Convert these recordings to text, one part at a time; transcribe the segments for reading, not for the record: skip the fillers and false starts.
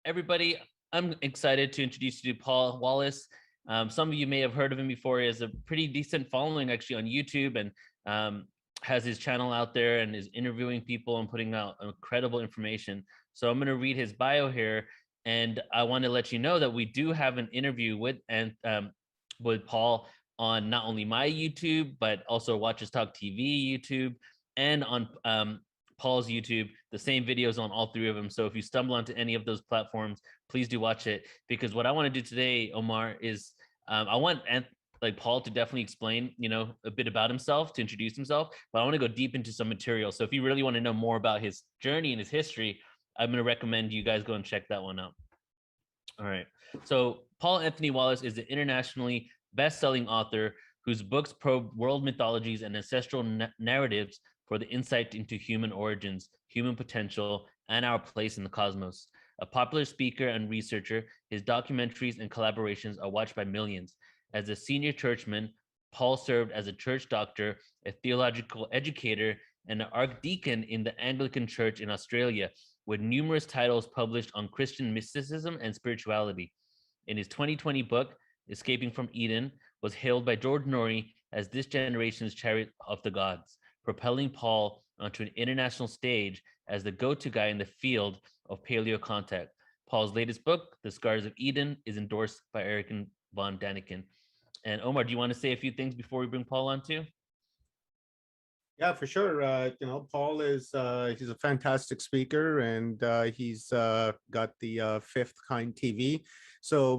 everybody. I'm excited to introduce you to Paul Wallis. Some of you may have heard of him before. He has a pretty decent following actually on YouTube, and has his channel out there and is interviewing people and putting out incredible information. So I'm going to read his bio here, and I want to let you know that we do have an interview with Paul on not only my YouTube, but also Watch Us Talk TV YouTube, and on Paul's YouTube. The same videos on all three of them. So if you stumble onto any of those platforms, please do watch it, because what I want to do today, Omar, is I want Paul to definitely explain, a bit about himself, to introduce himself, but I want to go deep into some material. So if you really want to know more about his journey and his history, I'm going to recommend you guys go and check that one out. All right. So Paul Anthony Wallis is an internationally best-selling author whose books probe world mythologies and ancestral narratives for the insight into human origins, human potential, and our place in the cosmos. A popular speaker and researcher, his documentaries and collaborations are watched by millions. As a senior churchman, Paul served as a church doctor, a theological educator, and an archdeacon in the Anglican Church in Australia, with numerous titles published on Christian mysticism and spirituality. In his 2020 book, Escaping from Eden, was hailed by George Norrie as this generation's chariot of the gods, propelling Paul onto an international stage as the go-to guy in the field of paleocontact. Paul's latest book, The Scars of Eden, is endorsed by Erich von Däniken. And Omar, do you want to say a few things before we bring Paul on too? Yeah, for sure. Paul is he's a fantastic speaker, and he's got the Fifth Kind TV. So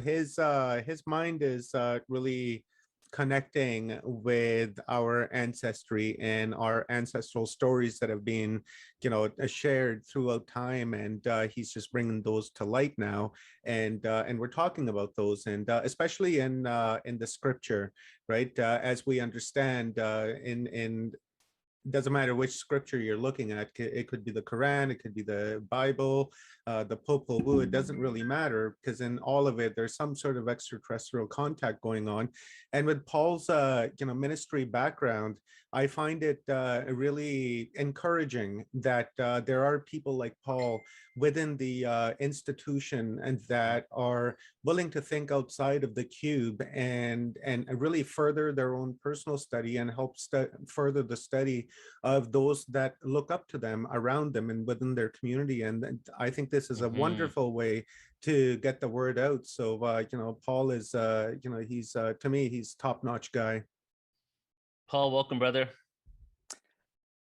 his mind is really connecting with our ancestry and our ancestral stories that have been shared throughout time, and he's just bringing those to light now, and we're talking about those, and especially in the scripture, right? As we understand, in doesn't matter which scripture you're looking at. It could be the Quran, it could be the Bible, the Popol Vuh. It doesn't really matter, because in all of it, there's some sort of extraterrestrial contact going on. And with Paul's, ministry background, I find it really encouraging that there are people like Paul within the institution, and that are willing to think outside of the cube, and really further their own personal study, and help further the study of those that look up to them around them and within their community. And I think this is a wonderful way to get the word out. So Paul is he's to me, he's top-notch guy. Paul, welcome, brother.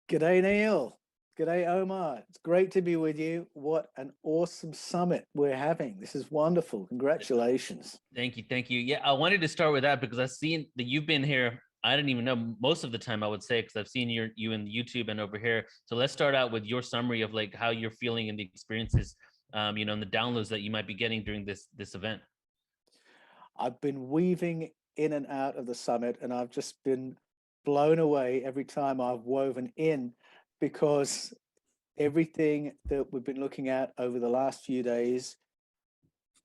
G'day, Neil. G'day, Omar. It's great to be with you. What an awesome summit we're having. This is wonderful. Congratulations. Thank you. Yeah, I wanted to start with that because I've seen that you've been here. I didn't even know most of the time, I would say, because I've seen you in YouTube and over here. So let's start out with your summary of how you're feeling and the experiences, and the downloads that you might be getting during this event. I've been weaving in and out of the summit, and I've just been blown away every time I've woven in, because everything that we've been looking at over the last few days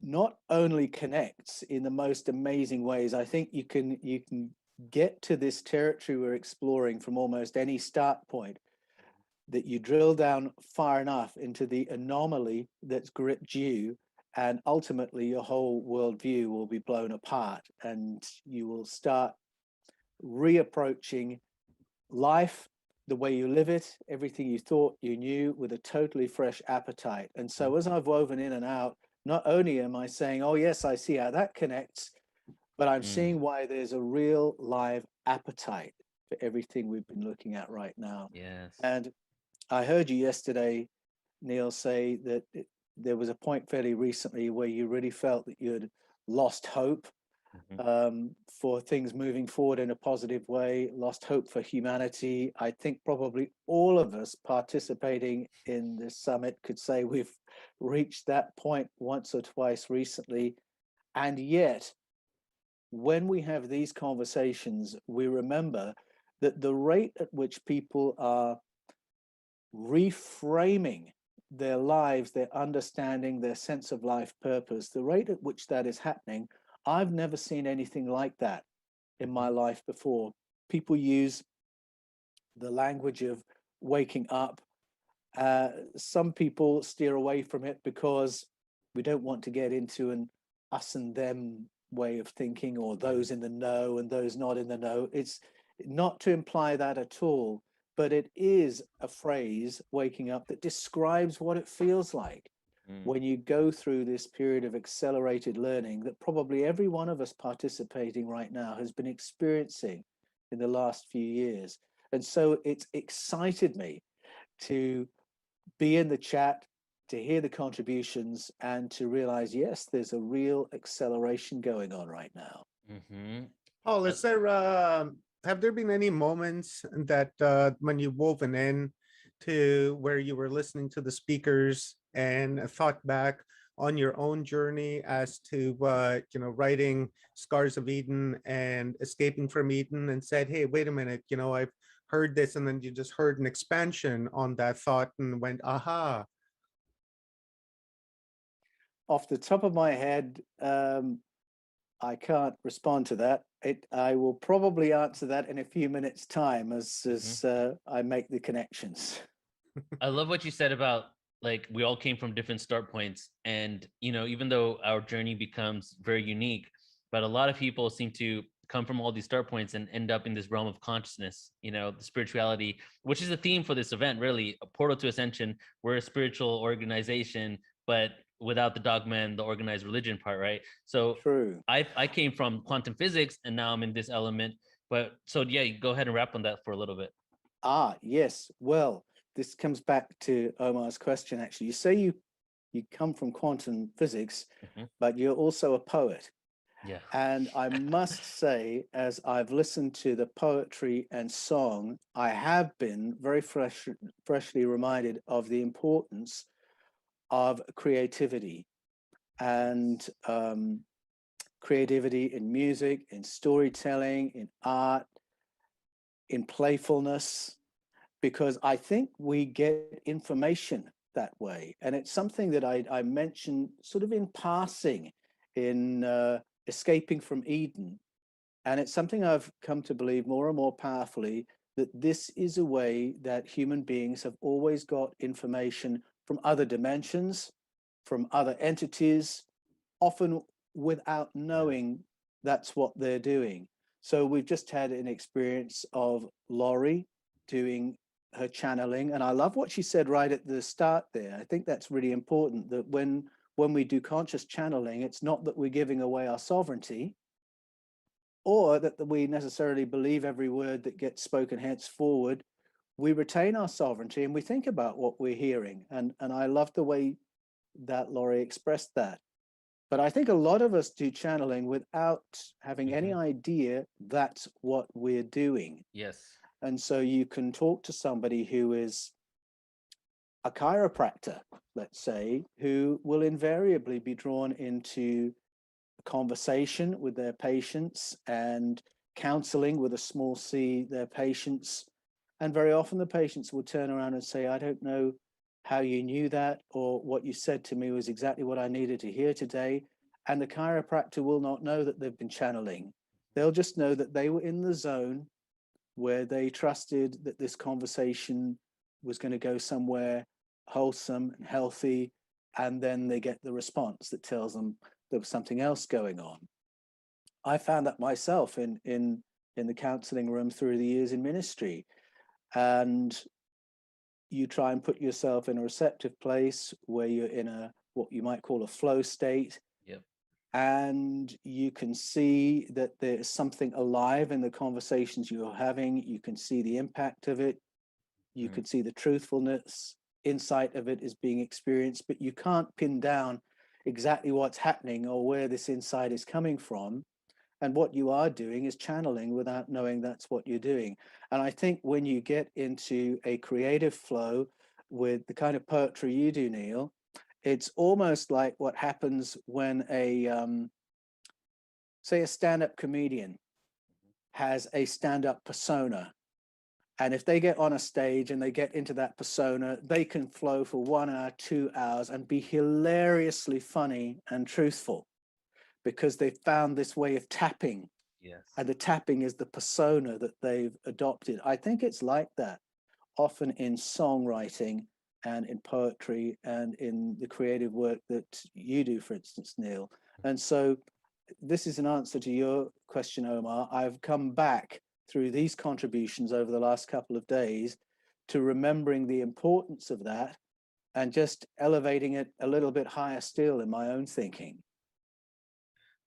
not only connects in the most amazing ways. I think you can get to this territory we're exploring from almost any start point, that you drill down far enough into the anomaly that's gripped you, and ultimately your whole worldview will be blown apart, and you will start reapproaching life, the way you live it, everything you thought you knew, with a totally fresh appetite. And so as I've woven in and out, not only am I saying, oh yes, I see how that connects, but I'm seeing why there's a real live appetite for everything we've been looking at right now. Yes. And I heard you yesterday, Neil, say that there was a point fairly recently where you really felt that you had lost hope for things moving forward in a positive way, lost hope for humanity. I think probably all of us participating in this summit could say we've reached that point once or twice recently. And yet, when we have these conversations, we remember that the rate at which people are reframing their lives, their understanding, their sense of life purpose, the rate at which that is happening, I've never seen anything like that in my life before. People use the language of waking up. Some people steer away from it because we don't want to get into an us and them way of thinking, or those in the know and those not in the know. It's not to imply that at all, but it is a phrase, waking up, that describes what it feels like when you go through this period of accelerated learning that probably every one of us participating right now has been experiencing in the last few years. And so it's excited me to be in the chat, to hear the contributions, and to realize, yes, there's a real acceleration going on right now. Paul, is there have there been any moments that when you've woven in to where you were listening to the speakers and thought back on your own journey as to writing Scars of Eden and Escaping from Eden, and said, hey, wait a minute, I've heard this, and then you just heard an expansion on that thought and went, aha? Off the top of my head, I can't respond to that. I will probably answer that in a few minutes' time as I make the connections. I love what you said about, like, we all came from different start points, and even though our journey becomes very unique, but a lot of people seem to come from all these start points and end up in this realm of consciousness, the spirituality, which is the theme for this event, really, a portal to ascension. We're a spiritual organization, but without the dogma and the organized religion part, right? So True. I came from quantum physics, and now I'm in this element. But so yeah, you go ahead and wrap on that for a little bit. Yes. Well, this comes back to Omar's question, actually. You say you come from quantum physics, but you're also a poet. Yeah. And I must say, as I've listened to the poetry and song, I have been very freshly reminded of the importance of creativity, and creativity in music, in storytelling, in art, in playfulness, because I think we get information that way. And it's something that I mentioned sort of in passing in Escaping from Eden. And it's something I've come to believe more and more powerfully, that this is a way that human beings have always got information from other dimensions, from other entities, often without knowing that's what they're doing. So we've just had an experience of Laurie doing her channeling. And I love what she said right at the start there. I think that's really important, that when we do conscious channeling, it's not that we're giving away our sovereignty, or that we necessarily believe every word that gets spoken henceforward. We retain our sovereignty and we think about what we're hearing. And I love the way that Laurie expressed that. But I think a lot of us do channeling without having any idea that's what we're doing. Yes. And so you can talk to somebody who is a chiropractor, let's say, who will invariably be drawn into a conversation with their patients and counseling with a small c their patients. And very often the patients will turn around and say, I don't know how you knew that, or what you said to me was exactly what I needed to hear today. And the chiropractor will not know that they've been channeling. They'll just know that they were in the zone where they trusted that this conversation was going to go somewhere wholesome and healthy, and then they get the response that tells them there was something else going on. I found that myself in the counseling room through the years in ministry. And you try and put yourself in a receptive place where you're in a what you might call a flow state. Yep. And you can see that there's something alive in the conversations you're having. You can see the impact of it. You can see the truthfulness, insight of it is being experienced, but you can't pin down exactly what's happening or where this insight is coming from. And what you are doing is channeling without knowing that's what you're doing. And I think when you get into a creative flow with the kind of poetry you do, Neil, it's almost like what happens when say a stand-up comedian has a stand-up persona. And if they get on a stage and they get into that persona, they can flow for 1 hour, 2 hours and be hilariously funny and truthful, because they've found this way of tapping. Yes. And the tapping is the persona that they've adopted. I think it's like that often in songwriting and in poetry and in the creative work that you do, for instance, Neil. And so this is an answer to your question, Omar. I've come back through these contributions over the last couple of days to remembering the importance of that and just elevating it a little bit higher still in my own thinking.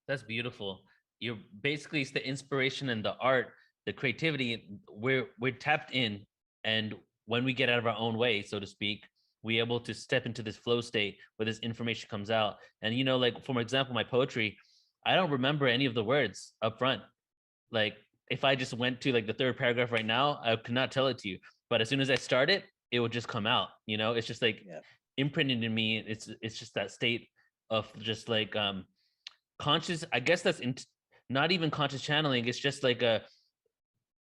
That's beautiful. You're basically, it's the inspiration and the art, the creativity. We're tapped in, and when we get out of our own way, so to speak, we're able to step into this flow state where this information comes out. And you know, like for example, my poetry, I don't remember any of the words up front. Like if I just went to like the third paragraph right now, I could not tell it to you. But as soon as I start it, it would just come out. You know, it's just like imprinted in me. It's just that state of just like conscious. I guess that's not even conscious channeling. It's just like a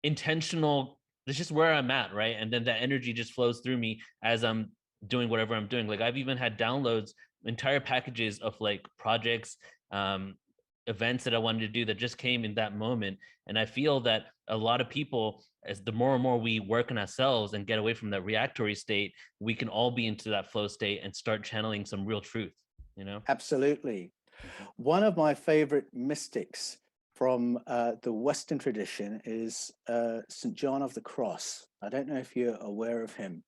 intentional. It's just where I'm at, right? And then that energy just flows through me as I'm doing whatever I'm doing. Like I've even had downloads, entire packages of like projects, events that I wanted to do that just came in that moment. And I feel that a lot of people, as the more and more we work on ourselves and get away from that reactory state, we can all be into that flow state and start channeling some real truth, you know? Absolutely. One of my favorite mystics from the Western tradition is St. John of the Cross. I don't know if you're aware of him,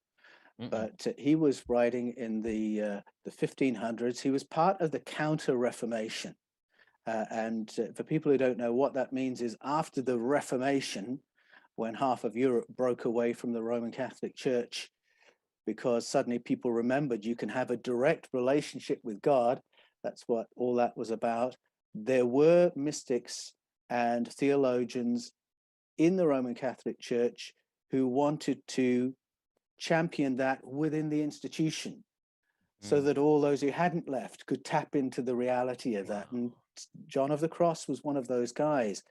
but he was writing in the 1500s. He was part of the Counter-Reformation. And for people who don't know, what that means is after the Reformation, when half of Europe broke away from the Roman Catholic Church, because suddenly people remembered you can have a direct relationship with God. That's what all that was about. There were mystics and theologians in the Roman Catholic Church who wanted to champion that within the institution, so that all those who hadn't left could tap into the reality of that. And John of the Cross was one of those guys.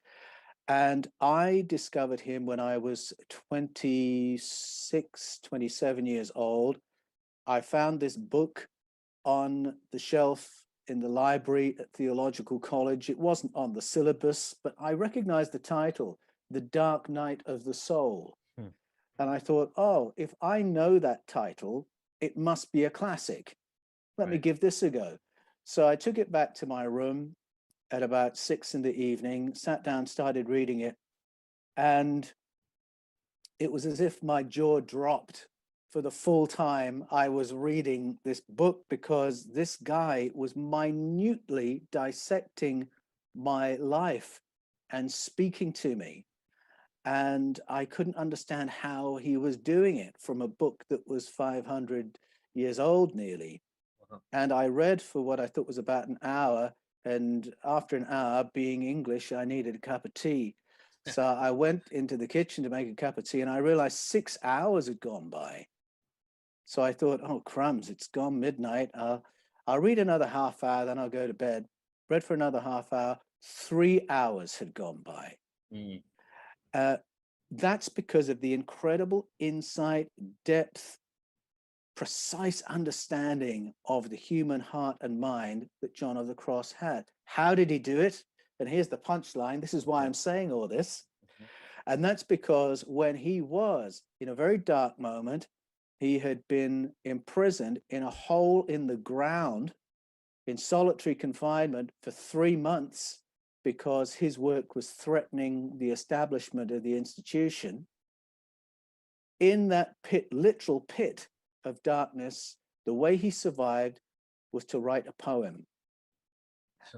And I discovered him when I was 26, 27 years old. I found this book on the shelf in the library at Theological College. It wasn't on the syllabus, but I recognized the title, The Dark Night of the Soul. And I thought, oh, if I know that title, it must be a classic. Let me give this a go. So I took it back to my room at about 6 in the evening, sat down, started reading it. And it was as if my jaw dropped for the full time I was reading this book, because this guy was minutely dissecting my life and speaking to me. And I couldn't understand how he was doing it from a book that was 500 years old nearly. And I read for what I thought was about an hour. And after an hour, being English, I needed a cup of tea. So I went into the kitchen to make a cup of tea, and I realized 6 hours had gone by. So I thought, oh, crumbs, it's gone midnight. I'll read another half hour, then I'll go to bed. Read for another half hour. 3 hours had gone by. That's because of the incredible insight, depth, precise understanding of the human heart and mind that John of the Cross had. How did he do it? And here's the punchline. This is why I'm saying all this. And that's because when he was in a very dark moment, he had been imprisoned in a hole in the ground in solitary confinement for 3 months, because his work was threatening the establishment of the institution. In that pit, literal pit of darkness, the way he survived was to write a poem.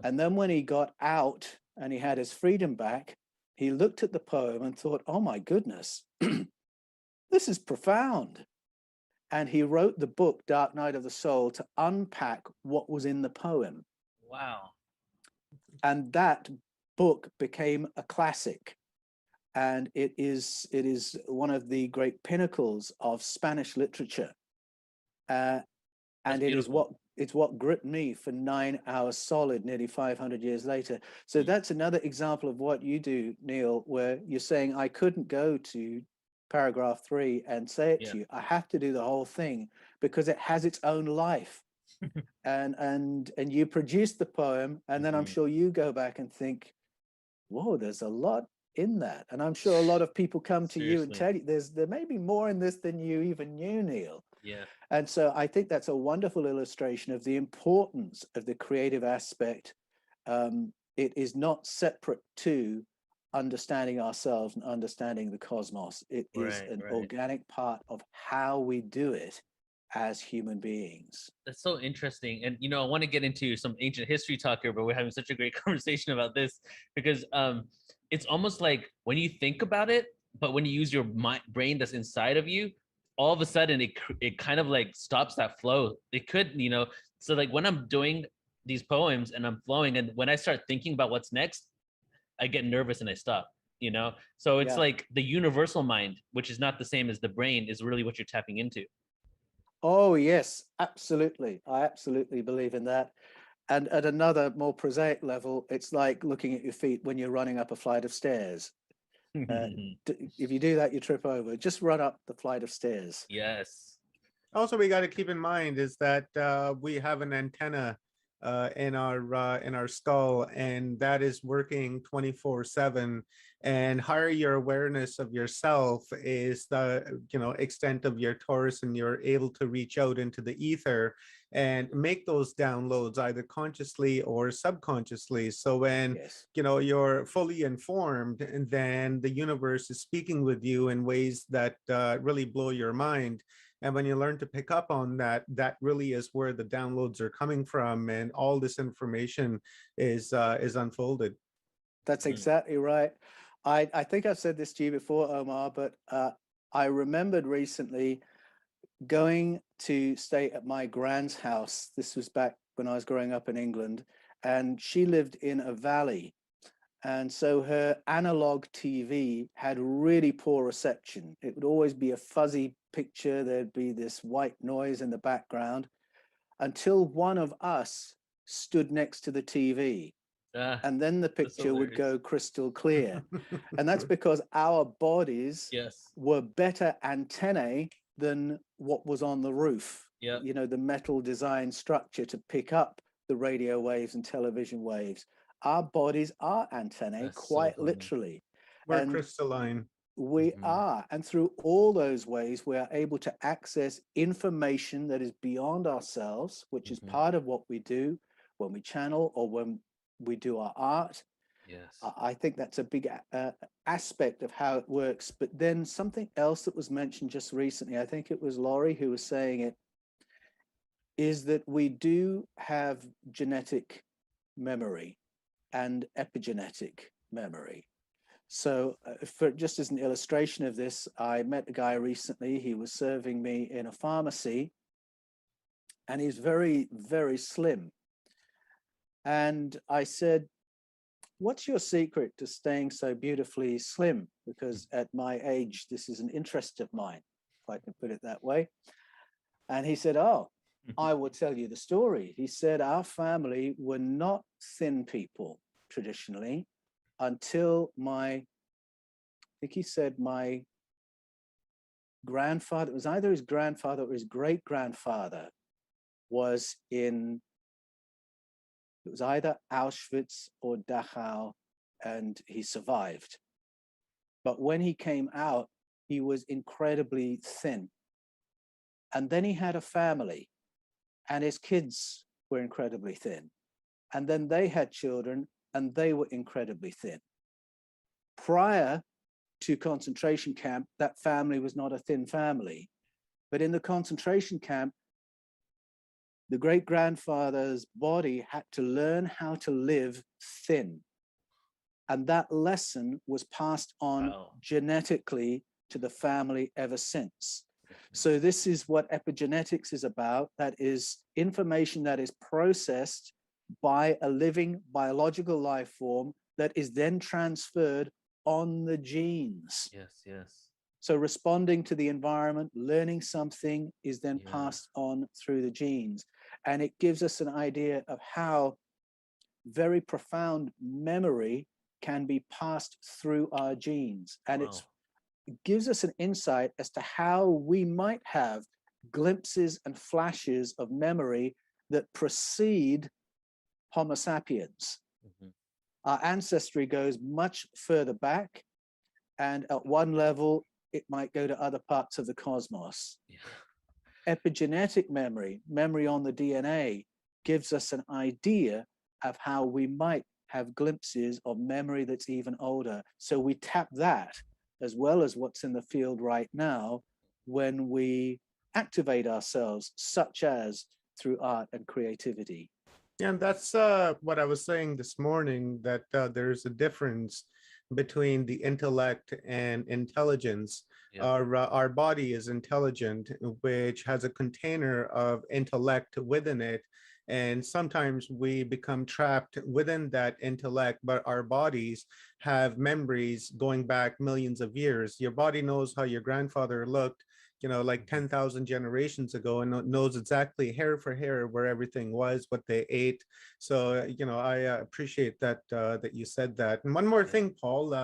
And then when he got out and he had his freedom back, he looked at the poem and thought, oh my goodness, this is profound. And he wrote the book, Dark Night of the Soul, to unpack what was in the poem. Wow. And that book became a classic. And it is one of the great pinnacles of Spanish literature. And it is what gripped me for 9 hours solid, nearly 500 years later. So that's another example of what you do, Neil, where you're saying, I couldn't go to paragraph 3 and say it to you. I have to do the whole thing because it has its own life. and you produce the poem, and then I'm sure you go back and think, whoa, there's a lot in that. And I'm sure a lot of people come to you and Seriously. tell you there may be more in this than you even knew, Neil. Yeah. And so I think that's a wonderful illustration of the importance of the creative aspect. It is not separate to understanding ourselves and understanding the cosmos. It is an organic part of how we do it as human beings. That's so interesting. And, you know, I want to get into some ancient history talk here, but we're having such a great conversation about this because it's almost like when you think about it, but when you use your brain that's inside of you, all of a sudden it kind of like stops that flow. It could, you know, so like when I'm doing these poems and I'm flowing, and when I start thinking about what's next, I get nervous and I stop, you know? So it's like the universal mind, which is not the same as the brain, is really what you're tapping into. Oh, yes, absolutely. I absolutely believe in that. And at another more prosaic level, it's like looking at your feet when you're running up a flight of stairs. If you do that, you trip over. Just run up the flight of stairs. Yes. Also, we got to keep in mind is that we have an antenna in our skull, and that is working 24/7. And higher your awareness of yourself is the extent of your torus, and you're able to reach out into the ether and make those downloads either consciously or subconsciously. So when you're fully informed, and then the universe is speaking with you in ways that really blow your mind. And when you learn to pick up on that, that really is where the downloads are coming from, and all this information is unfolded. That's exactly right. I think I've said this to you before, Omar, but I remembered recently going to stay at my grand's house. This was back when I was growing up in England, and she lived in a valley. And so her analog TV had really poor reception. It would always be a fuzzy picture. There'd be this white noise in the background until one of us stood next to the TV. And then the picture would go crystal clear. And that's because our bodies were better antennae than what was on the roof. You know, the metal design structure to pick up the radio waves and television waves. Our bodies are antennae, quite literally. We're crystalline. We are. And through all those ways, we are able to access information that is beyond ourselves, which is part of what we do when we channel or when we do our art. I think that's a big aspect of how it works. But then something else that was mentioned just recently, I think it was Laurie who was saying it, is that we do have genetic memory and epigenetic memory. So just as an illustration of this, I met a guy recently. He was serving me in a pharmacy, and he's very, very slim. And I said, what's your secret to staying so beautifully slim? Because at my age, this is an interest of mine, if I can put it that way. And he said, oh, I will tell you the story. He said, our family were not thin people traditionally until I think he said my grandfather, it was either his grandfather or his great-grandfather was in, it was either Auschwitz or Dachau, and he survived. But when he came out, he was incredibly thin. And then he had a family, and his kids were incredibly thin. And then they had children, and they were incredibly thin. Prior to concentration camp, that family was not a thin family. But in the concentration camp, the great-grandfather's body had to learn how to live thin. And that lesson was passed on genetically to the family ever since. So this is what epigenetics is about. That is information that is processed by a living biological life form that is then transferred on the genes. So responding to the environment, learning something is then passed on through the genes. And it gives us an idea of how very profound memory can be passed through our genes. And it gives us an insight as to how we might have glimpses and flashes of memory that precede Homo sapiens. Our ancestry goes much further back. And at one level, it might go to other parts of the cosmos. Yeah. Epigenetic memory on the DNA, gives us an idea of how we might have glimpses of memory that's even older. So we tap that as well as what's in the field right now when we activate ourselves, such as through art and creativity. Yeah, and that's what I was saying this morning, that there's a difference between the intellect and intelligence. Yeah. Our body is intelligent, which has a container of intellect within it. And sometimes we become trapped within that intellect, but our bodies have memories going back millions of years. Your body knows how your grandfather looked, you know, like 10,000 generations ago, and knows exactly hair for hair where everything was, what they ate. So, you know, I appreciate that that you said that. And one more thing, Paul,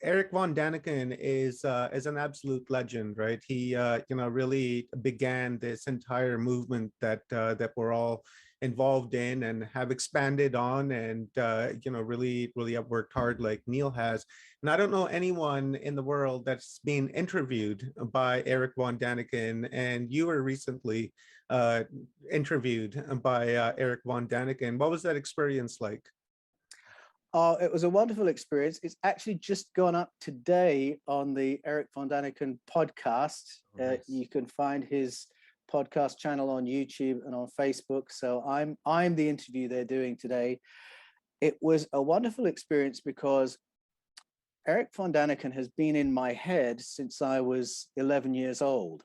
Erich von Däniken is an absolute legend, right? He, really began this entire movement that that we're all involved in and have expanded on, and really have worked hard like Neil has. And I don't know anyone in the world that's been interviewed by Erich von Däniken, and you were recently interviewed by Erich von Däniken. What was that experience like? It was a wonderful experience. It's actually just gone up today on the Erich von Däniken podcast. Nice. You can find his podcast channel on YouTube and on Facebook. So I'm the interview they're doing today. It was a wonderful experience because Erich von Däniken has been in my head since I was 11 years old.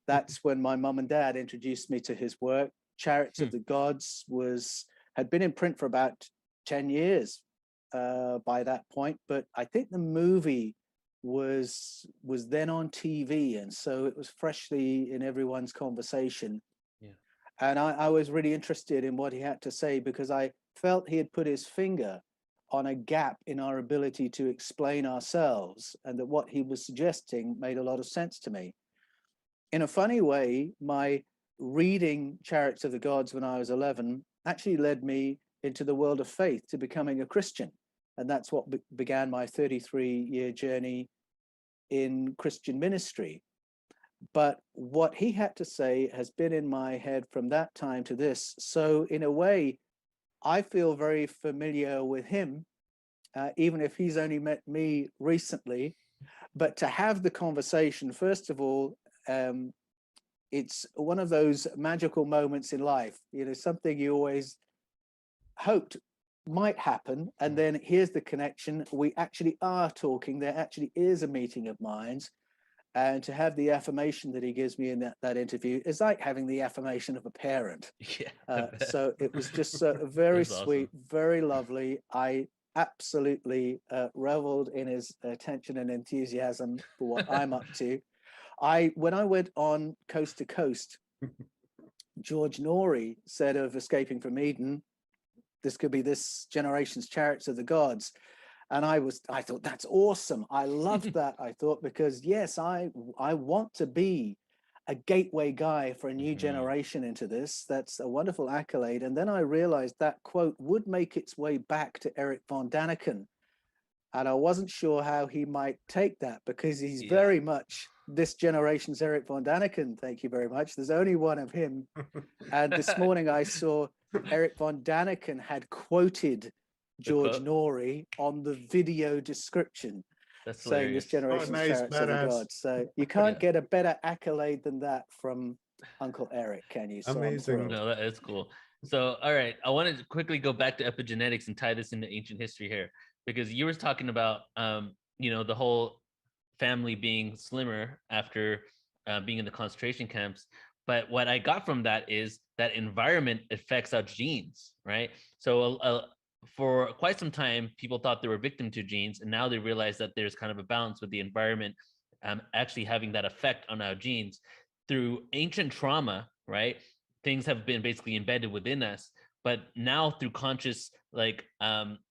That's when my mum and dad introduced me to his work. Chariots of the Gods had been in print for about 10 years by that point, but I think the movie was then on TV, and so it was freshly in everyone's conversation. Yeah. And I was really interested in what he had to say, because I felt he had put his finger on a gap in our ability to explain ourselves, and that what he was suggesting made a lot of sense to me. In a funny way, my reading Chariots of the Gods when I was 11 actually led me into the world of faith, to becoming a Christian. And that's what began my 33-year journey in Christian ministry. But what he had to say has been in my head from that time to this. So in a way, I feel very familiar with him, even if he's only met me recently. But to have the conversation, first of all, it's one of those magical moments in life, something you always hoped might happen, and then here's the connection. We actually are talking. There actually is a meeting of minds, and to have the affirmation that he gives me in that interview is like having the affirmation of a parent. Yeah. So it was just very sweet, awesome. Very lovely. I absolutely reveled in his attention and enthusiasm for what I'm up to. When I went on Coast to Coast, George Norrie said of Escaping from Eden, this could be this generation's Chariots of the Gods. And I thought, that's awesome. I loved that, I thought, because yes, I want to be a gateway guy for a new generation into this. That's a wonderful accolade. And then I realized that quote would make its way back to Erich von Däniken. And I wasn't sure how he might take that, because he's very much this generation's Erich von Däniken. Thank you very much. There's only one of him. And this morning I saw Erich von Däniken had quoted George Norrie on the video description. That's saying hilarious. This generation's Chariots of the Gods. So you can't get a better accolade than that from Uncle Eric, can you? So amazing. No, that is cool. So, all right, I wanted to quickly go back to epigenetics and tie this into ancient history here, because you were talking about, the whole family being slimmer after being in the concentration camps. But what I got from that is that environment affects our genes, right? So for quite some time, people thought they were victim to genes, and now they realize that there's kind of a balance with the environment actually having that effect on our genes. Through ancient trauma, right? Things have been basically embedded within us, but now through conscious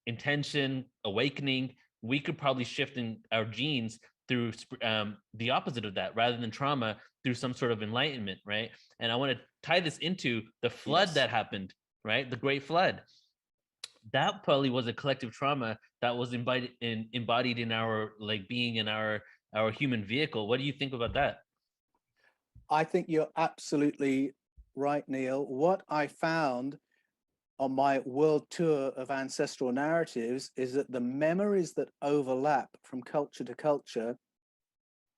intention, awakening, we could probably shift in our genes through the opposite of that, rather than trauma, through some sort of enlightenment, right? And I want to tie this into the flood that happened, right? The Great Flood. That probably was a collective trauma that was embodied in our like being in our human vehicle. What do you think about that? I think you're absolutely right, Neil. What I found on my world tour of ancestral narratives is that the memories that overlap from culture to culture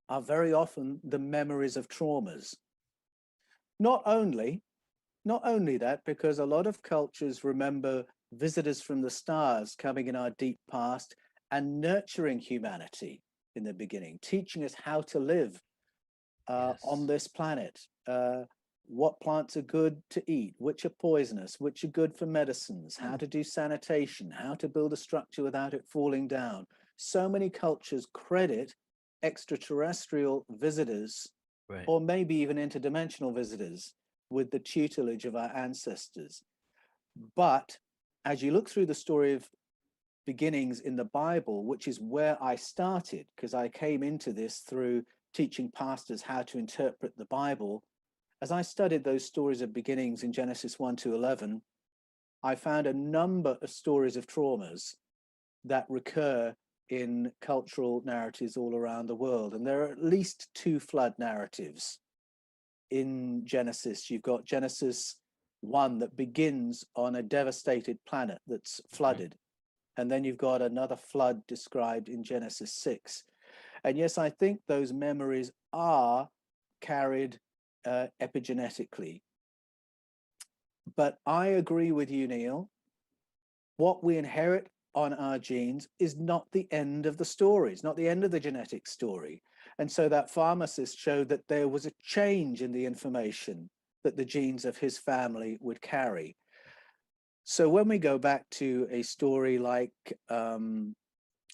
are very often the memories of traumas. Not only that, because a lot of cultures remember visitors from the stars coming in our deep past and nurturing humanity in the beginning, teaching us how to live on this planet, what plants are good to eat, which are poisonous, which are good for medicines, how to do sanitation, how to build a structure without it falling down. So many cultures credit extraterrestrial visitors, Right. or maybe even interdimensional visitors, with the tutelage of our ancestors. But as you look through the story of beginnings in the Bible, which is where I started, because I came into this through teaching pastors how to interpret the Bible, as I studied those stories of beginnings in Genesis 1 to 11, I found a number of stories of traumas that recur in cultural narratives all around the world. And there are at least 2 flood narratives in Genesis. You've got Genesis 1 that begins on a devastated planet that's flooded. And then you've got another flood described in Genesis 6. And yes, I think those memories are carried epigenetically. But I agree with you, Neil. What we inherit on our genes is not the end of the story. It's not the end of the genetic story. And so that pharmacist showed that there was a change in the information that the genes of his family would carry. So when we go back to a story like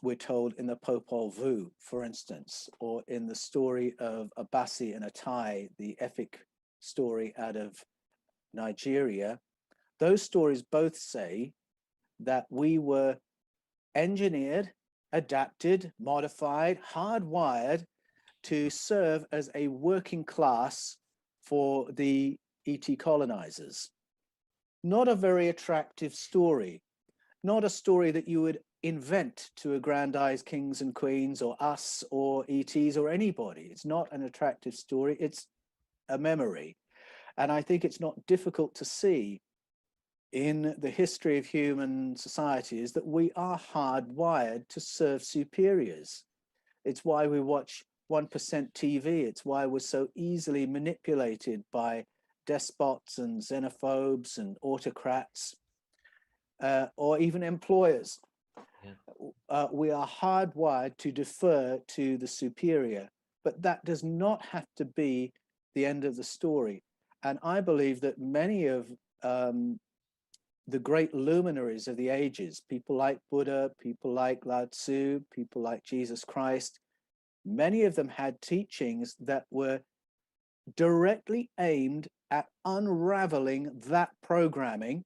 we're told in the Popol Vuh, for instance, or in the story of Abassi and Atai, the epic story out of Nigeria, those stories both say that we were engineered, adapted, modified, hardwired to serve as a working class for the ET colonizers. Not a very attractive story, not a story that you would invent to aggrandize kings and queens or us or ETs or anybody. It's not an attractive story, it's a memory. And I think it's not difficult to see in the history of human society is that we are hardwired to serve superiors. It's why we watch 1% TV. It's why we're so easily manipulated by despots and xenophobes and autocrats, or even employers. Yeah. We are hardwired to defer to the superior, but that does not have to be the end of the story. And I believe that many of the great luminaries of the ages, people like Buddha, people like Lao Tzu, people like Jesus Christ, many of them had teachings that were directly aimed at unraveling that programming,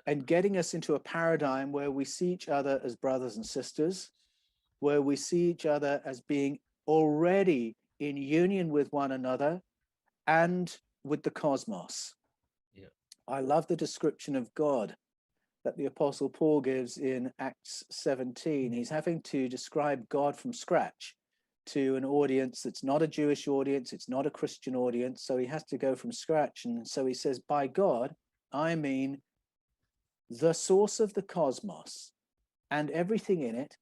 and getting us into a paradigm where we see each other as brothers and sisters, where we see each other as being already in union with one another and with the cosmos. Yeah. I love the description of God that the Apostle Paul gives in Acts 17. He's having to describe God from scratch to an audience that's not a Jewish audience, it's not a Christian audience, so he has to go from scratch. And so he says, by God, I mean the source of the cosmos and everything in it,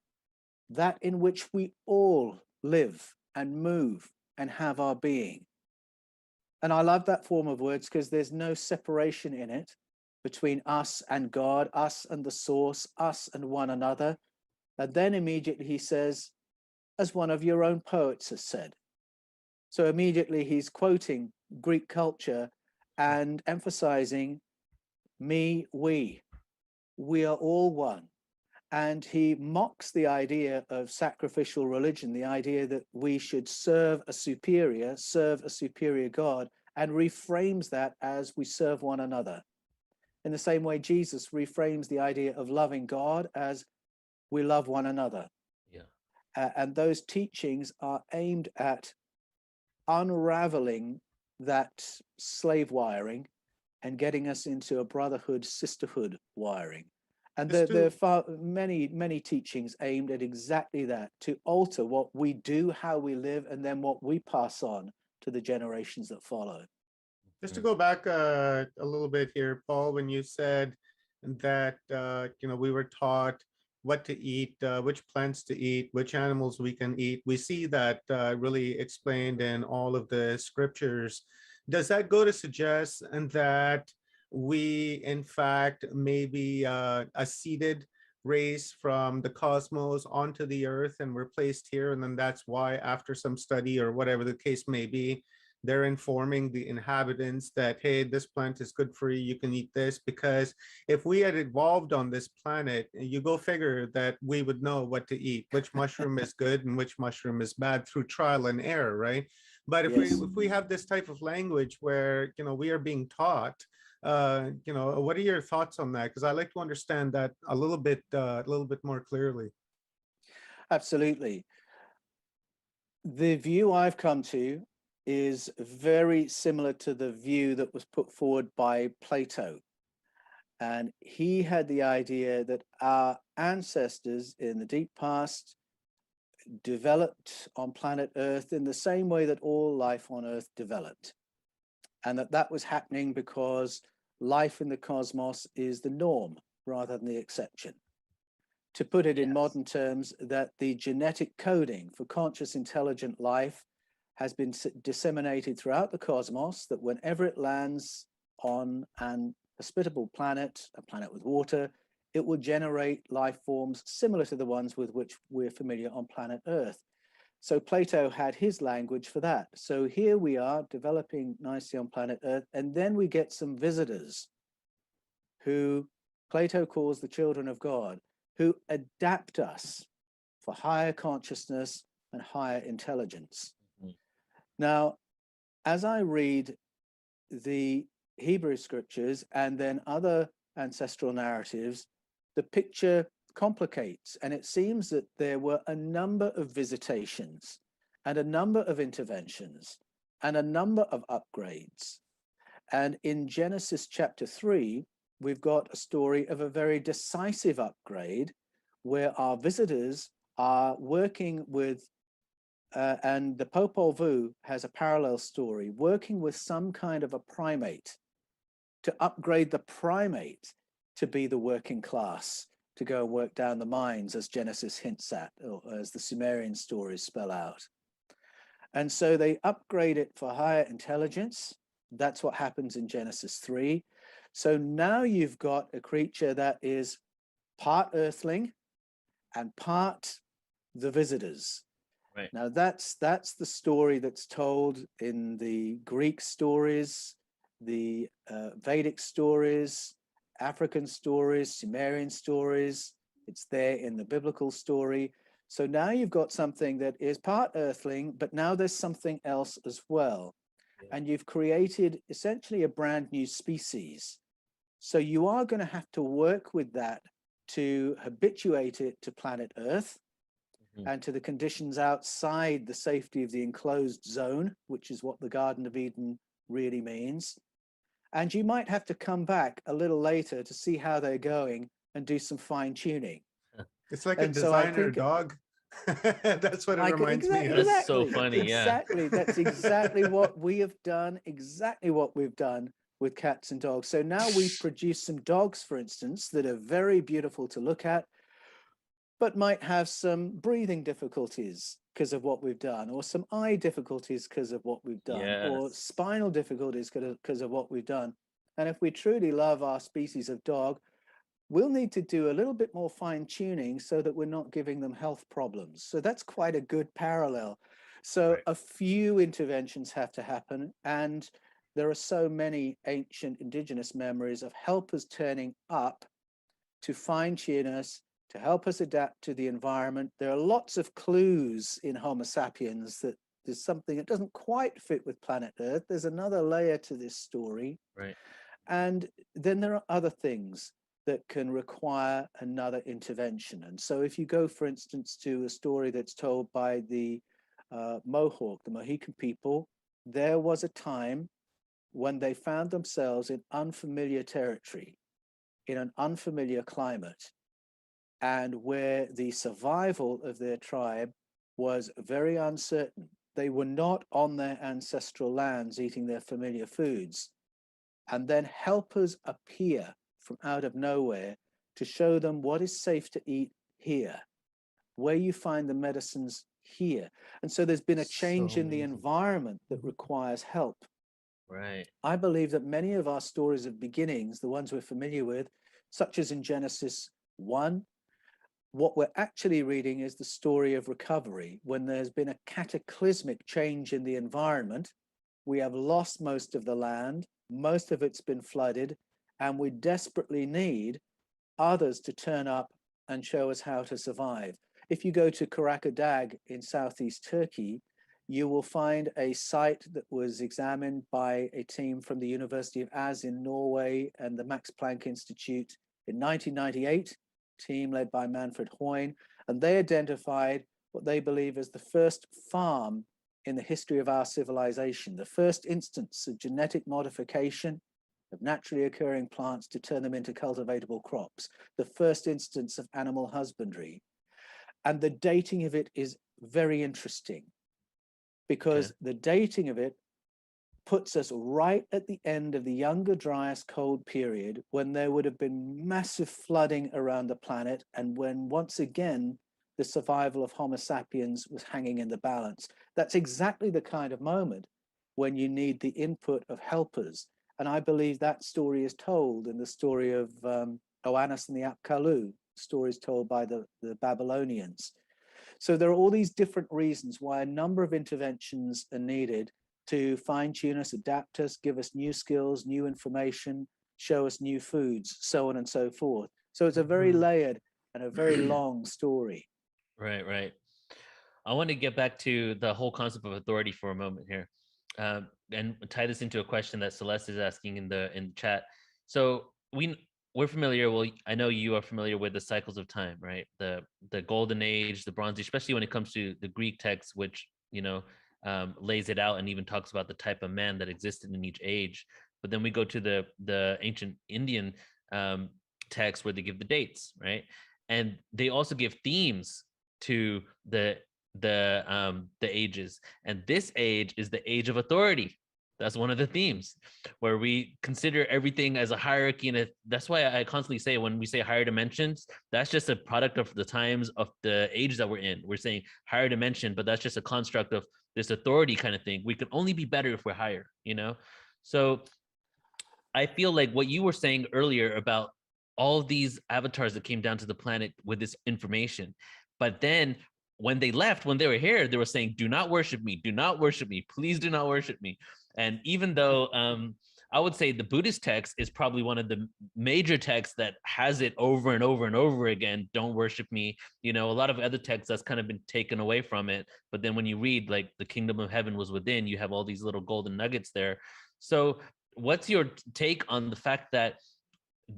that in which we all live and move and have our being. And I love that form of words because there's no separation in it between us and God, us and the source, us and one another. And then immediately he says, as one of your own poets has said. So immediately he's quoting Greek culture and emphasizing me, we are all one. And he mocks the idea of sacrificial religion, the idea that we should serve a superior God, and reframes that as we serve one another. In the same way, Jesus reframes the idea of loving God as we love one another. Yeah. And those teachings are aimed at unraveling that slave wiring and getting us into a brotherhood, sisterhood wiring. And Just there to are many teachings aimed at exactly that, to alter what we do, how we live, and then what we pass on to the generations that follow. Just to go back a little bit here, Paul, when you said that we were taught what to eat, which plants to eat, which animals we can eat, we see that really explained in all of the scriptures. Does that go to suggest that we, in fact, may be a seeded race from the cosmos onto the earth, and we're placed here, and then that's why, after some study or whatever the case may be, they're informing the inhabitants that, hey, this plant is good for you, you can eat this? Because if we had evolved on this planet, you go figure that we would know what to eat, which mushroom is good and which mushroom is bad, through trial and error, right? But if Yes. we have this type of language where we are being taught, what are your thoughts on that? Because I like to understand that a little bit more clearly. Absolutely. The view I've come to is very similar to the view that was put forward by Plato. And he had the idea that our ancestors in the deep past developed on planet Earth in the same way that all life on Earth developed. And that was happening because life in the cosmos is the norm rather than the exception. To put it in modern terms, that the genetic coding for conscious intelligent life has been disseminated throughout the cosmos, that whenever it lands on an hospitable planet, a planet with water, it will generate life forms similar to the ones with which we're familiar on planet Earth. So Plato had his language for that. So here we are developing nicely on planet Earth, and then we get some visitors who Plato calls the children of God, who adapt us for higher consciousness and higher intelligence. Now, as I read the Hebrew scriptures and then other ancestral narratives, the picture complicates, and it seems that there were a number of visitations and a number of interventions and a number of upgrades. And in Genesis chapter 3, we've got a story of a very decisive upgrade where our visitors are working with and the Popol Vuh has a parallel story, working with some kind of a primate to upgrade the primate to be the working class, to go and work down the mines, as Genesis hints at, or as the Sumerian stories spell out. And so they upgrade it for higher intelligence. That's what happens in Genesis 3. So now you've got a creature that is part earthling and part the visitors. Right. Now that's the story that's told in the Greek stories, the Vedic stories, African stories, Sumerian stories. It's there in the biblical story. So now you've got something that is part earthling, but now there's something else as well. Yeah. And you've created essentially a brand new species. So you are going to have to work with that to habituate it to planet Earth and to the conditions outside the safety of the enclosed zone, which is what the Garden of Eden really means. And you might have to come back a little later to see how they're going and do some fine tuning. It's like a designer dog. That's what it reminds me of. That's so funny, exactly. Yeah. That's exactly what we have done, exactly what we've done with cats and dogs. So now we've produced some dogs, for instance, that are very beautiful to look at, but might have some breathing difficulties because of what we've done, or some eye difficulties because of what we've done, or spinal difficulties because of what we've done. And if we truly love our species of dog, we'll need to do a little bit more fine tuning so that we're not giving them health problems. So that's quite a good parallel. So a few interventions have to happen, and there are so many ancient indigenous memories of helpers turning up to fine tune us, to help us adapt to the environment. There are lots of clues in Homo sapiens that there's something that doesn't quite fit with planet Earth. There's another layer to this story. Right. And then there are other things that can require another intervention. And so if you go, for instance, to a story that's told by the Mohawk, the Mohican people, there was a time when they found themselves in unfamiliar territory, in an unfamiliar climate and where the survival of their tribe was very uncertain. They were not on their ancestral lands eating their familiar foods. And then helpers appear from out of nowhere to show them what is safe to eat here, where you find the medicines here. And so there's been a change So in the amazing. environment that requires help. Right. I believe that many of our stories of beginnings, the ones we're familiar with, such as in Genesis 1, what we're actually reading is the story of recovery. When there's been a cataclysmic change in the environment, we have lost most of the land, most of it's been flooded, and we desperately need others to turn up and show us how to survive. If you go to Karakadag in southeast Turkey, you will find a site that was examined by a team from the University of Az in Norway and the Max Planck Institute in 1998, team led by Manfred Hoyne, and they identified what they believe is the first farm in the history of our civilization, the first instance of genetic modification of naturally occurring plants to turn them into cultivatable crops, the first instance of animal husbandry. And the dating of it is very interesting because the dating of it puts us right at the end of the Younger Dryas cold period, when there would have been massive flooding around the planet and when once again the survival of Homo sapiens was hanging in the balance. That's exactly the kind of moment when you need the input of helpers. And I believe that story is told in the story of Oannes and the Apkallu, stories told by the Babylonians. So there are all these different reasons why a number of interventions are needed to fine-tune us, adapt us, give us new skills, new information, show us new foods, so on and so forth. So it's a very layered and a very long story. Right, right. I want to get back to the whole concept of authority for a moment here, and tie this into a question that Celeste is asking in the chat. So we're familiar. Well, I know you are familiar with the cycles of time, right? The Golden Age, the Bronze Age, especially when it comes to the Greek text, which lays it out and even talks about the type of man that existed in each age. But then we go to the ancient Indian text where they give the dates, right? And they also give themes to the ages. And this age is the age of authority. That's one of the themes, where we consider everything as a hierarchy. And that's why I constantly say, when we say higher dimensions, that's just a product of the times of the age that we're in. We're saying higher dimension, but that's just a construct of this authority kind of thing. We can only be better if we're higher, So I feel like what you were saying earlier about all of these avatars that came down to the planet with this information, but then when they left, when they were here, they were saying, do not worship me, please do not worship me. And even though I would say the Buddhist text is probably one of the major texts that has it over and over and over again, don't worship me. A lot of other texts that's kind of been taken away from it. But then when you read like the kingdom of heaven was within, you have all these little golden nuggets there. So what's your take on the fact that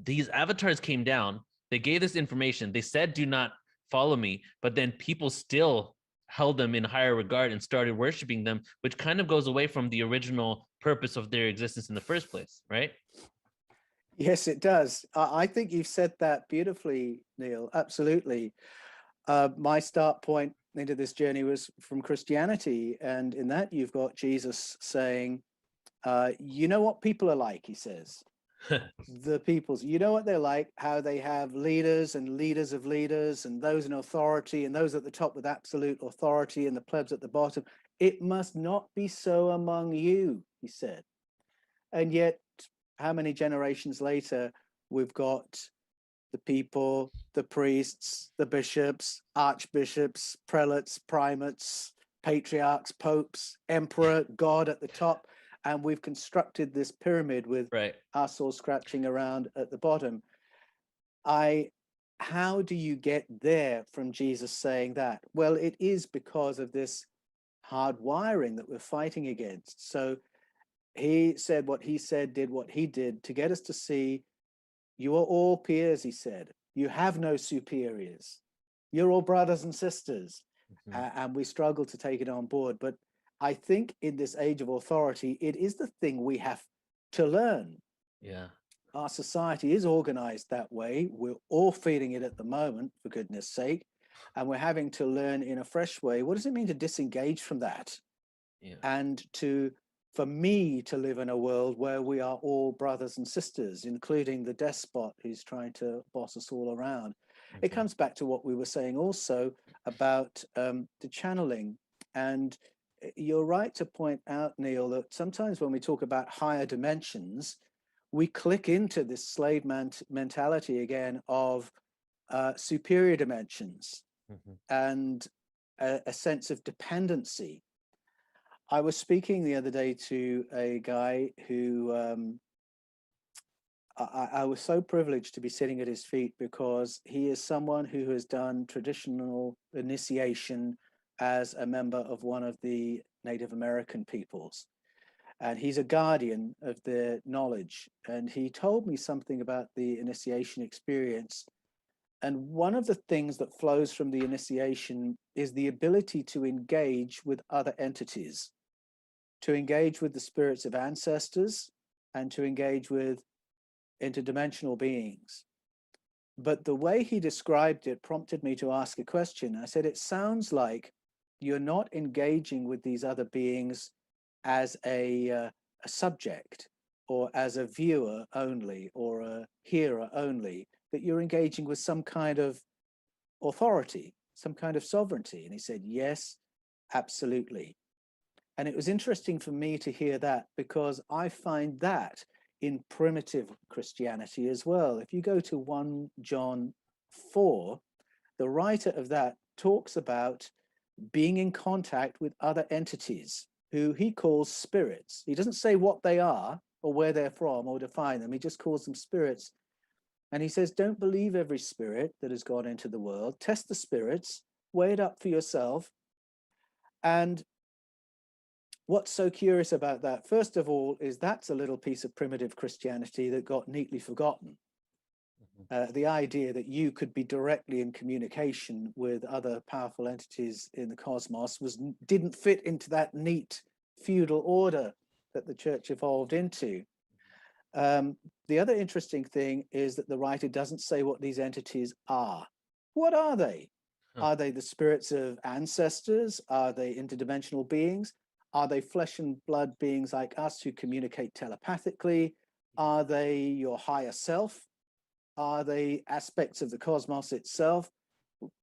these avatars came down, they gave this information, they said, do not follow me, but then people still held them in higher regard and started worshiping them, which kind of goes away from the original purpose of their existence in the first place, right? Yes, it does. I think you've said that beautifully, Neil. Absolutely. My start point into this journey was from Christianity. And in that, you've got Jesus saying, you know what people are like, he says. The peoples, you know what they're like, how they have leaders and leaders of leaders and those in authority and those at the top with absolute authority and the plebs at the bottom. It must not be so among you, he said. And yet, how many generations later, we've got the people, the priests, the bishops, archbishops, prelates, primates, patriarchs, popes, emperor, God at the top. And we've constructed this pyramid with us all scratching around at the bottom. How do you get there from Jesus saying that? Well, it is because of this hard wiring that we're fighting against. So he said what he said, did what he did to get us to see, you are all peers, he said. You have no superiors. You're all brothers and sisters. And we struggle to take it on board. But I think in this age of authority, it is the thing we have to learn. Yeah. our society is organized that way. We're all feeling it at the moment, for goodness sake. And we're having to learn in a fresh way, what does it mean to disengage from that? Yeah. And for me to live in a world where we are all brothers and sisters, including the despot who's trying to boss us all around. It comes back to what we were saying also about the channeling. And you're right to point out, Neil, that sometimes when we talk about higher dimensions, we click into this slave mentality again of superior dimensions and a sense of dependency. I was speaking the other day to a guy who I was so privileged to be sitting at his feet, because he is someone who has done traditional initiation as a member of one of the Native American peoples. And he's a guardian of their knowledge. And he told me something about the initiation experience. And one of the things that flows from the initiation is the ability to engage with other entities, to engage with the spirits of ancestors, and to engage with interdimensional beings. But the way he described it prompted me to ask a question. I said, it sounds like you're not engaging with these other beings as a subject, or as a viewer only, or a hearer only, that you're engaging with some kind of authority, some kind of sovereignty. And he said, yes, absolutely. And it was interesting for me to hear that, because I find that in primitive Christianity as well. If you go to 1 John 4, the writer of that talks about being in contact with other entities who he calls spirits. He doesn't say what they are or where they're from or define them. He just calls them spirits. And he says, don't believe every spirit that has gone into the world. Test the spirits, weigh it up for yourself. And what's so curious about that, first of all, is that's a little piece of primitive Christianity that got neatly forgotten. The idea that you could be directly in communication with other powerful entities in the cosmos didn't fit into that neat feudal order that the church evolved into. The other interesting thing is that the writer doesn't say what these entities are. What are they? Are they the spirits of ancestors? Are they interdimensional beings? Are they flesh and blood beings like us who communicate telepathically? Are they your higher self? Are they aspects of the cosmos itself?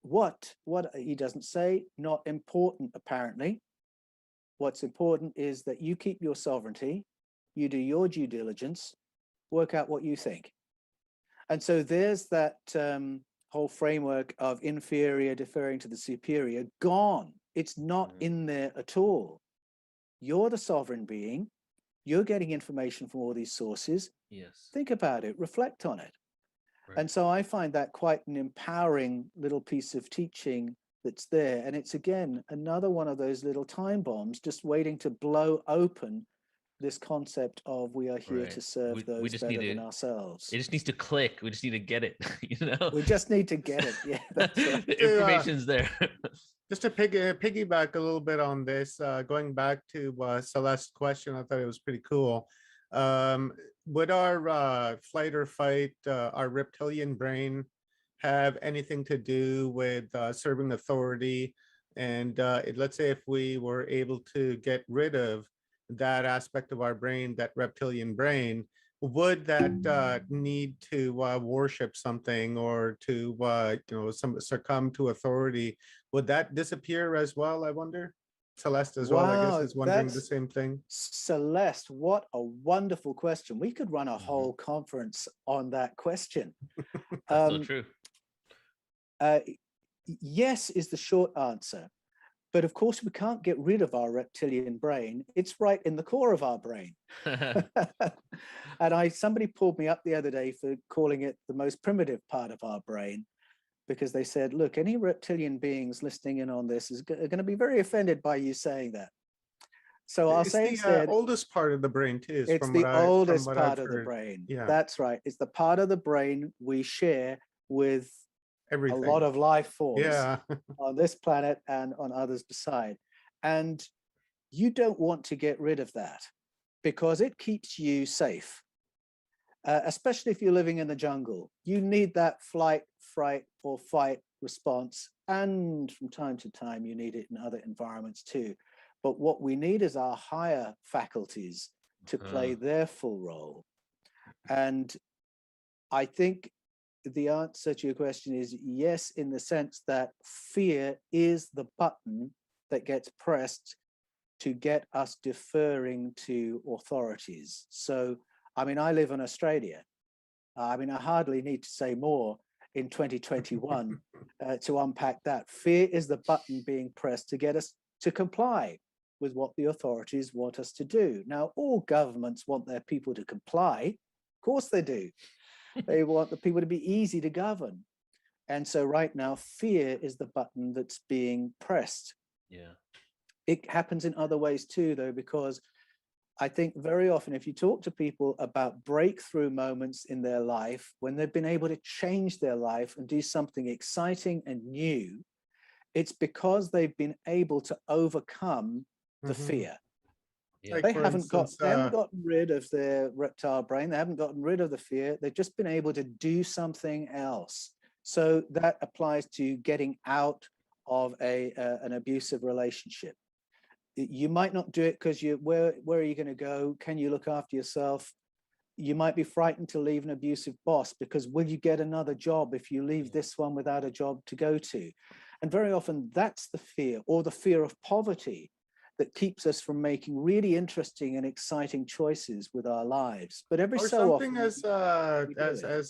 What he doesn't say, not important apparently. What's important is that you keep your sovereignty, you do your due diligence, work out what you think. And so there's that whole framework of inferior deferring to the superior gone. It's not in there at all. You're the sovereign being. You're getting information from all these sources. Yes. Think about it, reflect on it. Right. And so I find that quite an empowering little piece of teaching that's there. And it's, again, another one of those little time bombs just waiting to blow open this concept of we are here to serve those better than ourselves. It just needs to click. We just need to get it, We just need to get it. Yeah, that's right. The information's there. Just to piggyback a little bit on this, going back to Celeste's question, I thought it was pretty cool. Would our flight or fight, our reptilian brain, have anything to do with serving authority? And let's say if we were able to get rid of that aspect of our brain, that reptilian brain, would that need to worship something or to succumb to authority, would that disappear as well, I wonder? Celeste as well, I guess, is wondering the same thing. Celeste, what a wonderful question. We could run a whole conference on that question. That's so true. Yes is the short answer. But of course, we can't get rid of our reptilian brain. It's right in the core of our brain. And somebody pulled me up the other day for calling it the most primitive part of our brain, because they said, look, any reptilian beings listening in on this are going to be very offended by you saying that. So I'll say instead, the oldest part of the brain too. It's the oldest part of the brain. Yeah, that's right. It's the part of the brain we share with everything. A lot of life forms on this planet and on others beside. And you don't want to get rid of that because it keeps you safe. especially if you're living in the jungle. You need that flight, fright, or fight response. And from time to time, you need it in other environments too. But what we need is our higher faculties to play their full role. And I think the answer to your question is yes, in the sense that fear is the button that gets pressed to get us deferring to authorities. So, I mean, I live in Australia. I mean, I hardly need to say more in 2021 to unpack that. Fear is the button being pressed to get us to comply with what the authorities want us to do. Now, all governments want their people to comply. Of course they do. They want the people to be easy to govern. And so right now, fear is the button that's being pressed. Yeah. It happens in other ways too, though, because I think very often if you talk to people about breakthrough moments in their life, when they've been able to change their life and do something exciting and new, it's because they've been able to overcome the fear. Yeah. Like, They for haven't instance, gotten rid of their reptile brain. They haven't gotten rid of the fear. They've just been able to do something else. So that applies to getting out of an abusive relationship. You might not do it because where are you going to go? Can you look after yourself? You might be frightened to leave an abusive boss because will you get another job if you leave this one without a job to go to? And very often that's the fear, or the fear of poverty, that keeps us from making really interesting and exciting choices with our lives. But every or so something often,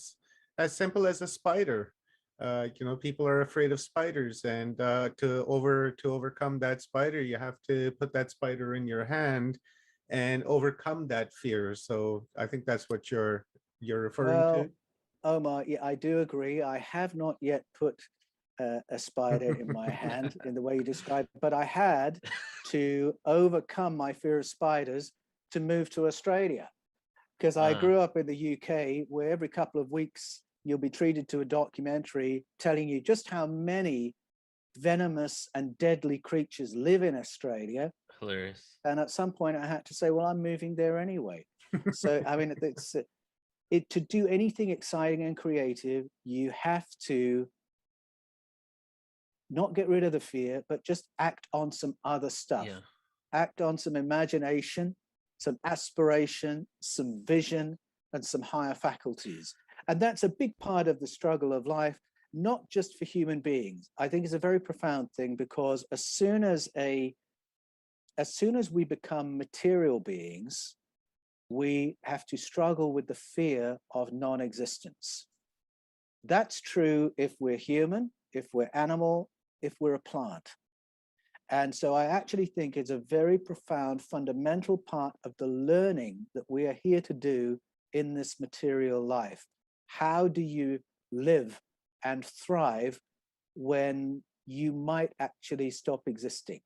as simple as a spider. You know, people are afraid of spiders, and to overcome that spider, you have to put that spider in your hand and overcome that fear. So I think that's what you're referring to. Omar, yeah, I do agree. I have not yet put a spider in my hand in the way you described, but I had to overcome my fear of spiders to move to Australia, because I grew up in the UK, where every couple of weeks you'll be treated to a documentary telling you just how many venomous and deadly creatures live in Australia. Hilarious. And at some point I had to say, well, I'm moving there anyway. So, I mean, to do anything exciting and creative, you have to not get rid of the fear, but just act on some other stuff. Yeah. Act on some imagination, some aspiration, some vision, and some higher faculties. And that's a big part of the struggle of life, not just for human beings. I think it's a very profound thing, because as soon as we become material beings, we have to struggle with the fear of non-existence. That's true if we're human, if we're animal, if we're a plant. And so I actually think it's a very profound, fundamental part of the learning that we are here to do in this material life. How do you live and thrive when you might actually stop existing?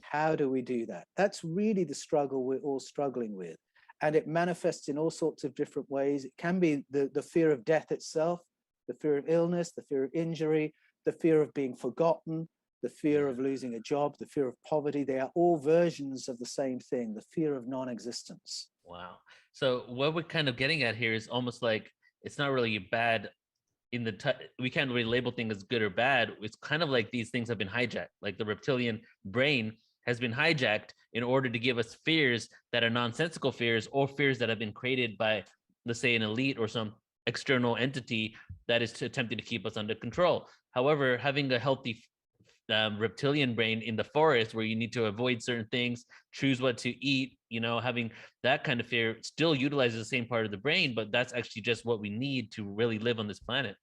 How do we do that? That's really the struggle we're all struggling with. And it manifests in all sorts of different ways. It can be the fear of death itself, the fear of illness, the fear of injury, the fear of being forgotten, the fear of losing a job, the fear of poverty. They are all versions of the same thing, the fear of non-existence. Wow. So what we're kind of getting at here is almost like it's not really bad in the we can't really label things as good or bad. It's kind of like these things have been hijacked, like the reptilian brain has been hijacked in order to give us fears that are nonsensical fears, or fears that have been created by, let's say, an elite or some external entity that is attempting to keep us under control. However, having a healthy reptilian brain in the forest, where you need to avoid certain things, choose what to eat, you know, having that kind of fear still utilizes the same part of the brain, but that's actually just what we need to really live on this planet.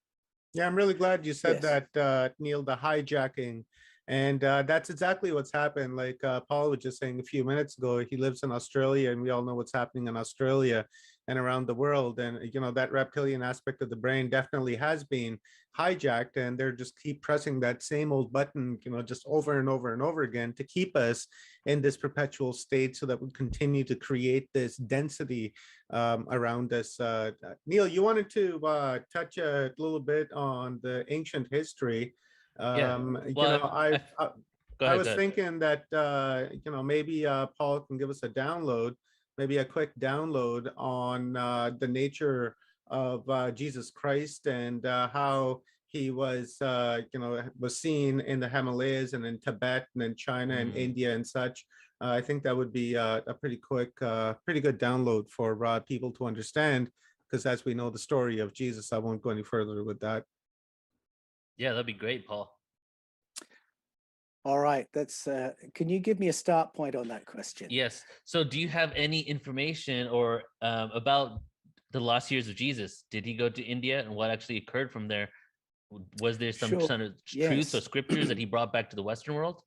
Yeah, I'm really glad you said Yes. that, Neil, the hijacking. And that's exactly what's happened. Like Paul was just saying a few minutes ago, he lives in Australia, and we all know what's happening in Australia and around the world. And, you know, that reptilian aspect of the brain definitely has been hijacked, and they're just keep pressing that same old button, you know, just over and over and over again to keep us in this perpetual state, so that we continue to create this density around us. Neil, you wanted to touch a little bit on the ancient history. I was thinking that you know, maybe Paul can give us a download maybe a quick download on the nature of Jesus Christ and how he was, was seen in the Himalayas and in Tibet and in China and India and such. I think that would be a pretty quick, pretty good download for people to understand, because as we know the story of Jesus, I won't go any further with that. Yeah, that'd be great, Paul. All right, that's can you give me a start point on that question? Yes. So do you have any information or about the lost years of Jesus? Did he go to India, and what actually occurred from there? Was there some Sure. sort of Yes. truths or scriptures that he brought back to the Western world?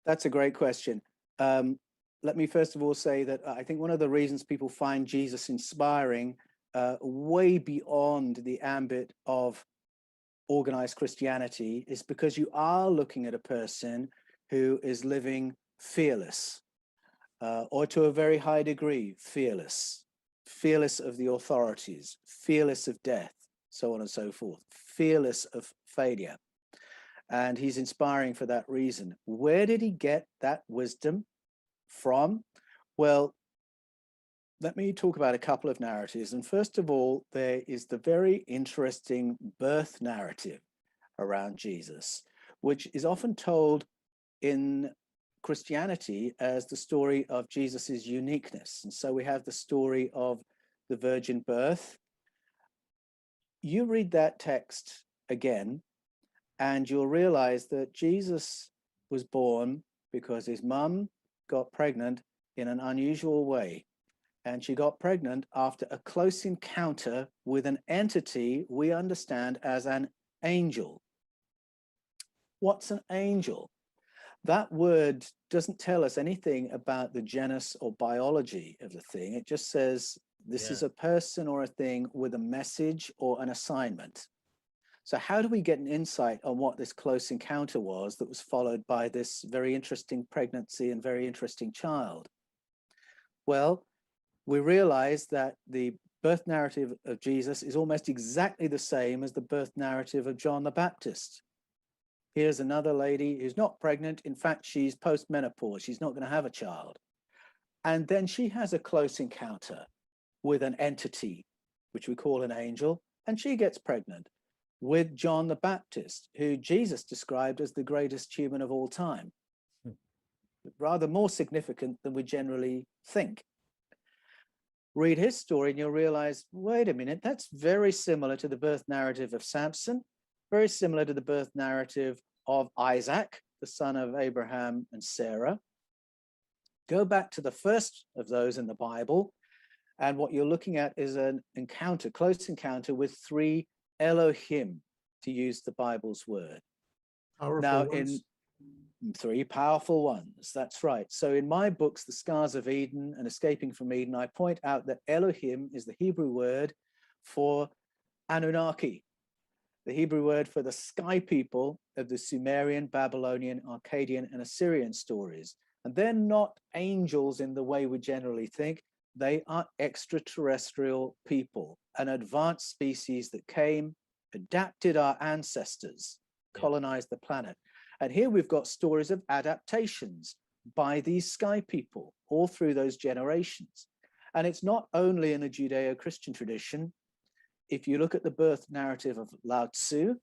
That's a great question. Let me first of all say that I think one of the reasons people find Jesus inspiring way beyond the ambit of organized Christianity is because you are looking at a person who is living fearless, or to a very high degree, fearless of the authorities, fearless of death, so on and so forth, fearless of failure. And he's inspiring for that reason. Where did he get that wisdom from? Well, let me talk about a couple of narratives. And first of all, there is the very interesting birth narrative around Jesus, which is often told in Christianity as the story of Jesus's uniqueness. And so we have the story of the virgin birth. You read that text again, and you'll realize that Jesus was born because his mum got pregnant in an unusual way. And she got pregnant after a close encounter with an entity we understand as an angel. What's an angel? That word doesn't tell us anything about the genus or biology of the thing. It just says this is a person or a thing with a message or an assignment. So how do we get an insight on what this close encounter was that was followed by this very interesting pregnancy and very interesting child? Well, we realize that the birth narrative of Jesus is almost exactly the same as the birth narrative of John the Baptist. Here's another lady who's not pregnant. In fact, she's post-menopause. She's not going to have a child. And then she has a close encounter with an entity, which we call an angel, and she gets pregnant with John the Baptist, who Jesus described as the greatest human of all time. Rather more significant than we generally think. Read his story and you'll realize, wait a minute, that's very similar to the birth narrative of Samson, very similar to the birth narrative of Isaac, the son of Abraham and Sarah. Go back to the first of those in the Bible, and what you're looking at is an encounter, close encounter with three Elohim, to use the Bible's word. Powerful now, ones. in three powerful ones, that's right. So in my books, The Scars of Eden and Escaping from Eden, I point out that Elohim is the Hebrew word for Anunnaki, the Hebrew word for the sky people of the Sumerian, Babylonian, Akkadian, and Assyrian stories. And they're not angels in the way we generally think. They are extraterrestrial people, an advanced species that came, adapted our ancestors, colonized the planet. And here we've got stories of adaptations by these sky people all through those generations. And it's not only in the Judeo-Christian tradition. If you look at the birth narrative of Lao Tzu,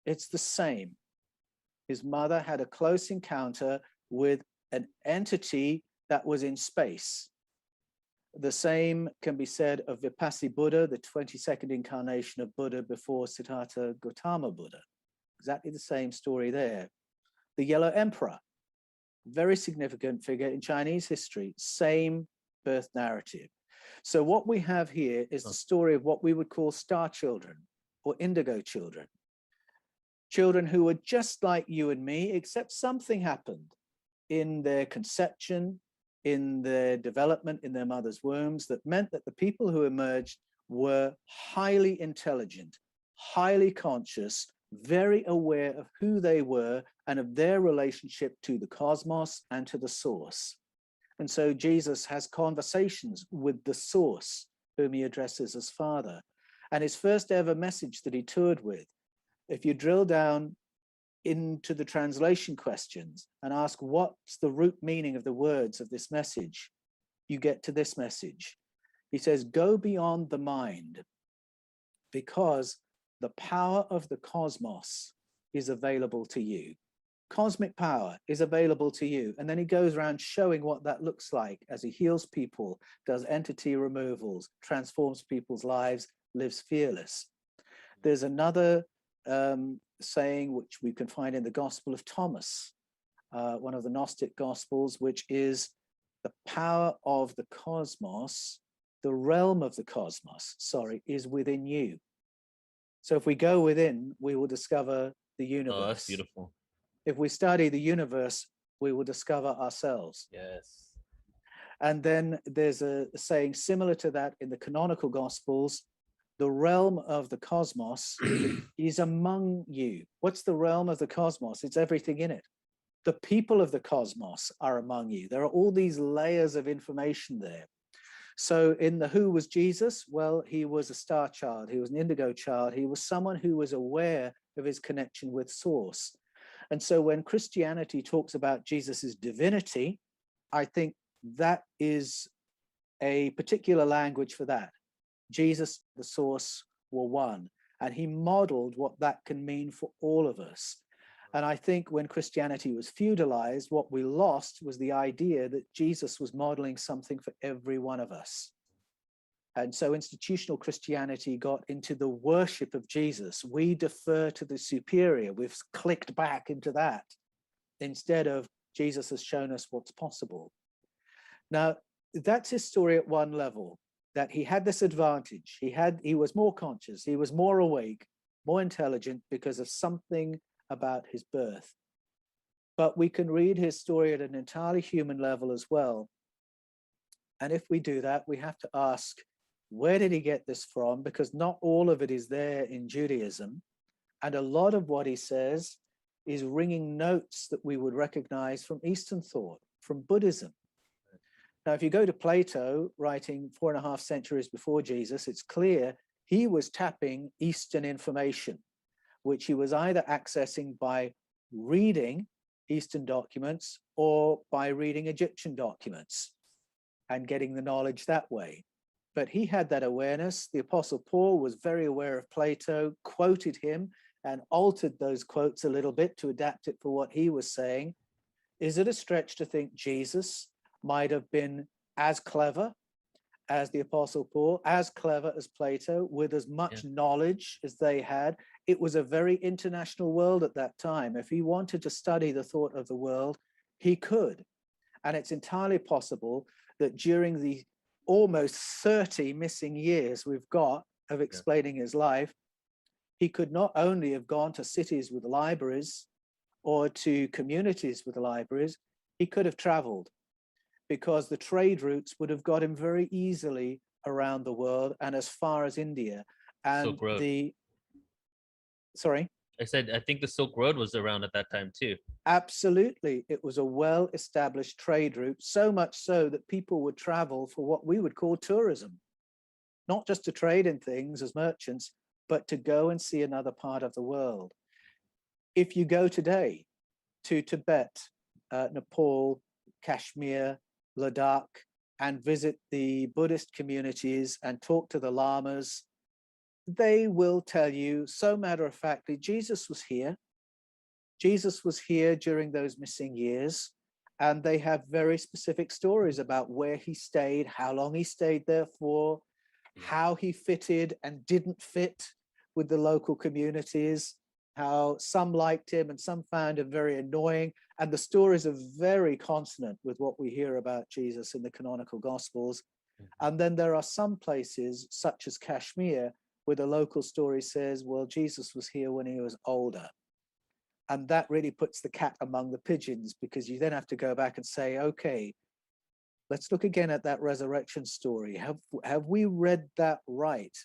it's the same. His mother had a close encounter with an entity that was in space. The same can be said of Vipassi Buddha, the 22nd incarnation of Buddha before Siddhartha Gautama Buddha. Exactly the same story there. The Yellow Emperor, very significant figure in Chinese history, same birth narrative. So what we have here is the story of what we would call star children or indigo children. Children who were just like you and me, except something happened in their conception, in their development, in their mother's wombs, that meant that the people who emerged were highly intelligent, highly conscious, very aware of who they were and of their relationship to the cosmos and to the source. And so Jesus has conversations with the source, whom he addresses as Father. And his first ever message that he toured with, if you drill down into the translation questions and ask what's the root meaning of the words of this message, you get to this message. He says, go beyond the mind, because the power of the cosmos is available to you. Cosmic power is available to you. And then he goes around showing what that looks like as he heals people, does entity removals, transforms people's lives, lives fearless. There's another saying which we can find in the Gospel of Thomas, one of the Gnostic Gospels, which is the power of the cosmos, the realm of the cosmos, sorry, is within you. So if we go within, we will discover the universe. Oh, that's beautiful. If we study the universe, we will discover ourselves. Yes. And then there's a saying similar to that in the canonical Gospels, the realm of the cosmos is among you. What's the realm of the cosmos? It's everything in it. The people of the cosmos are among you. There are all these layers of information there. So in the Who was Jesus? Well, he was a star child. He was an indigo child. He was someone who was aware of his connection with source. And so when Christianity talks about Jesus's divinity, I think that is a particular language for that. Jesus, the source, were one, and he modeled what that can mean for all of us. And I think when Christianity was feudalized, what we lost was the idea that Jesus was modeling something for every one of us. And so institutional Christianity got into the worship of Jesus. We defer to the superior. We've clicked back into that instead of Jesus has shown us what's possible. Now, that's his story at one level, that he had this advantage. He was more conscious, he was more awake, more intelligent because of something about his birth. But we can read his story at an entirely human level as well. And if we do that, we have to ask, where did he get this from? Because not all of it is there in Judaism. And a lot of what he says is ringing notes that we would recognize from Eastern thought, from Buddhism. Now, if you go to Plato, writing 4.5 centuries before Jesus, it's clear he was tapping Eastern information, which he was either accessing by reading Eastern documents or by reading Egyptian documents and getting the knowledge that way. But he had that awareness. The Apostle Paul was very aware of Plato, quoted him and altered those quotes a little bit to adapt it for what he was saying. Is it a stretch to think Jesus might have been as clever as the Apostle Paul, as clever as Plato, with as much knowledge as they had? It was a very international world at that time. If he wanted to study the thought of the world, he could. And it's entirely possible that during the almost 30 missing years we've got of explaining his life, he could not only have gone to cities with libraries or to communities with libraries, he could have traveled, because the trade routes would have got him very easily around the world and as far as India. And Silk Road. Sorry? I said, I think the Silk Road was around at that time too. Absolutely. It was a well-established trade route, so much so that people would travel for what we would call tourism, not just to trade in things as merchants, but to go and see another part of the world. If you go today to Tibet, Nepal, Kashmir, Ladakh, and visit the Buddhist communities and talk to the lamas, they will tell you so matter-of-factly, Jesus was here. Jesus was here during those missing years, and they have very specific stories about where he stayed, how long he stayed there for, how he fitted and didn't fit with the local communities, how some liked him and some found him very annoying. And the stories are very consonant with what we hear about Jesus in the canonical Gospels. And then there are some places, such as Kashmir, where the local story says, well, Jesus was here when he was older. And that really puts the cat among the pigeons, because you then have to go back and say, okay, let's look again at that resurrection story. Have we read that right?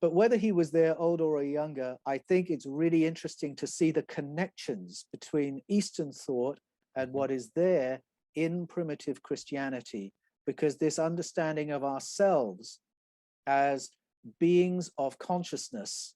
But whether he was there older or younger, I think it's really interesting to see the connections between Eastern thought and what is there in primitive Christianity, because this understanding of ourselves as beings of consciousness,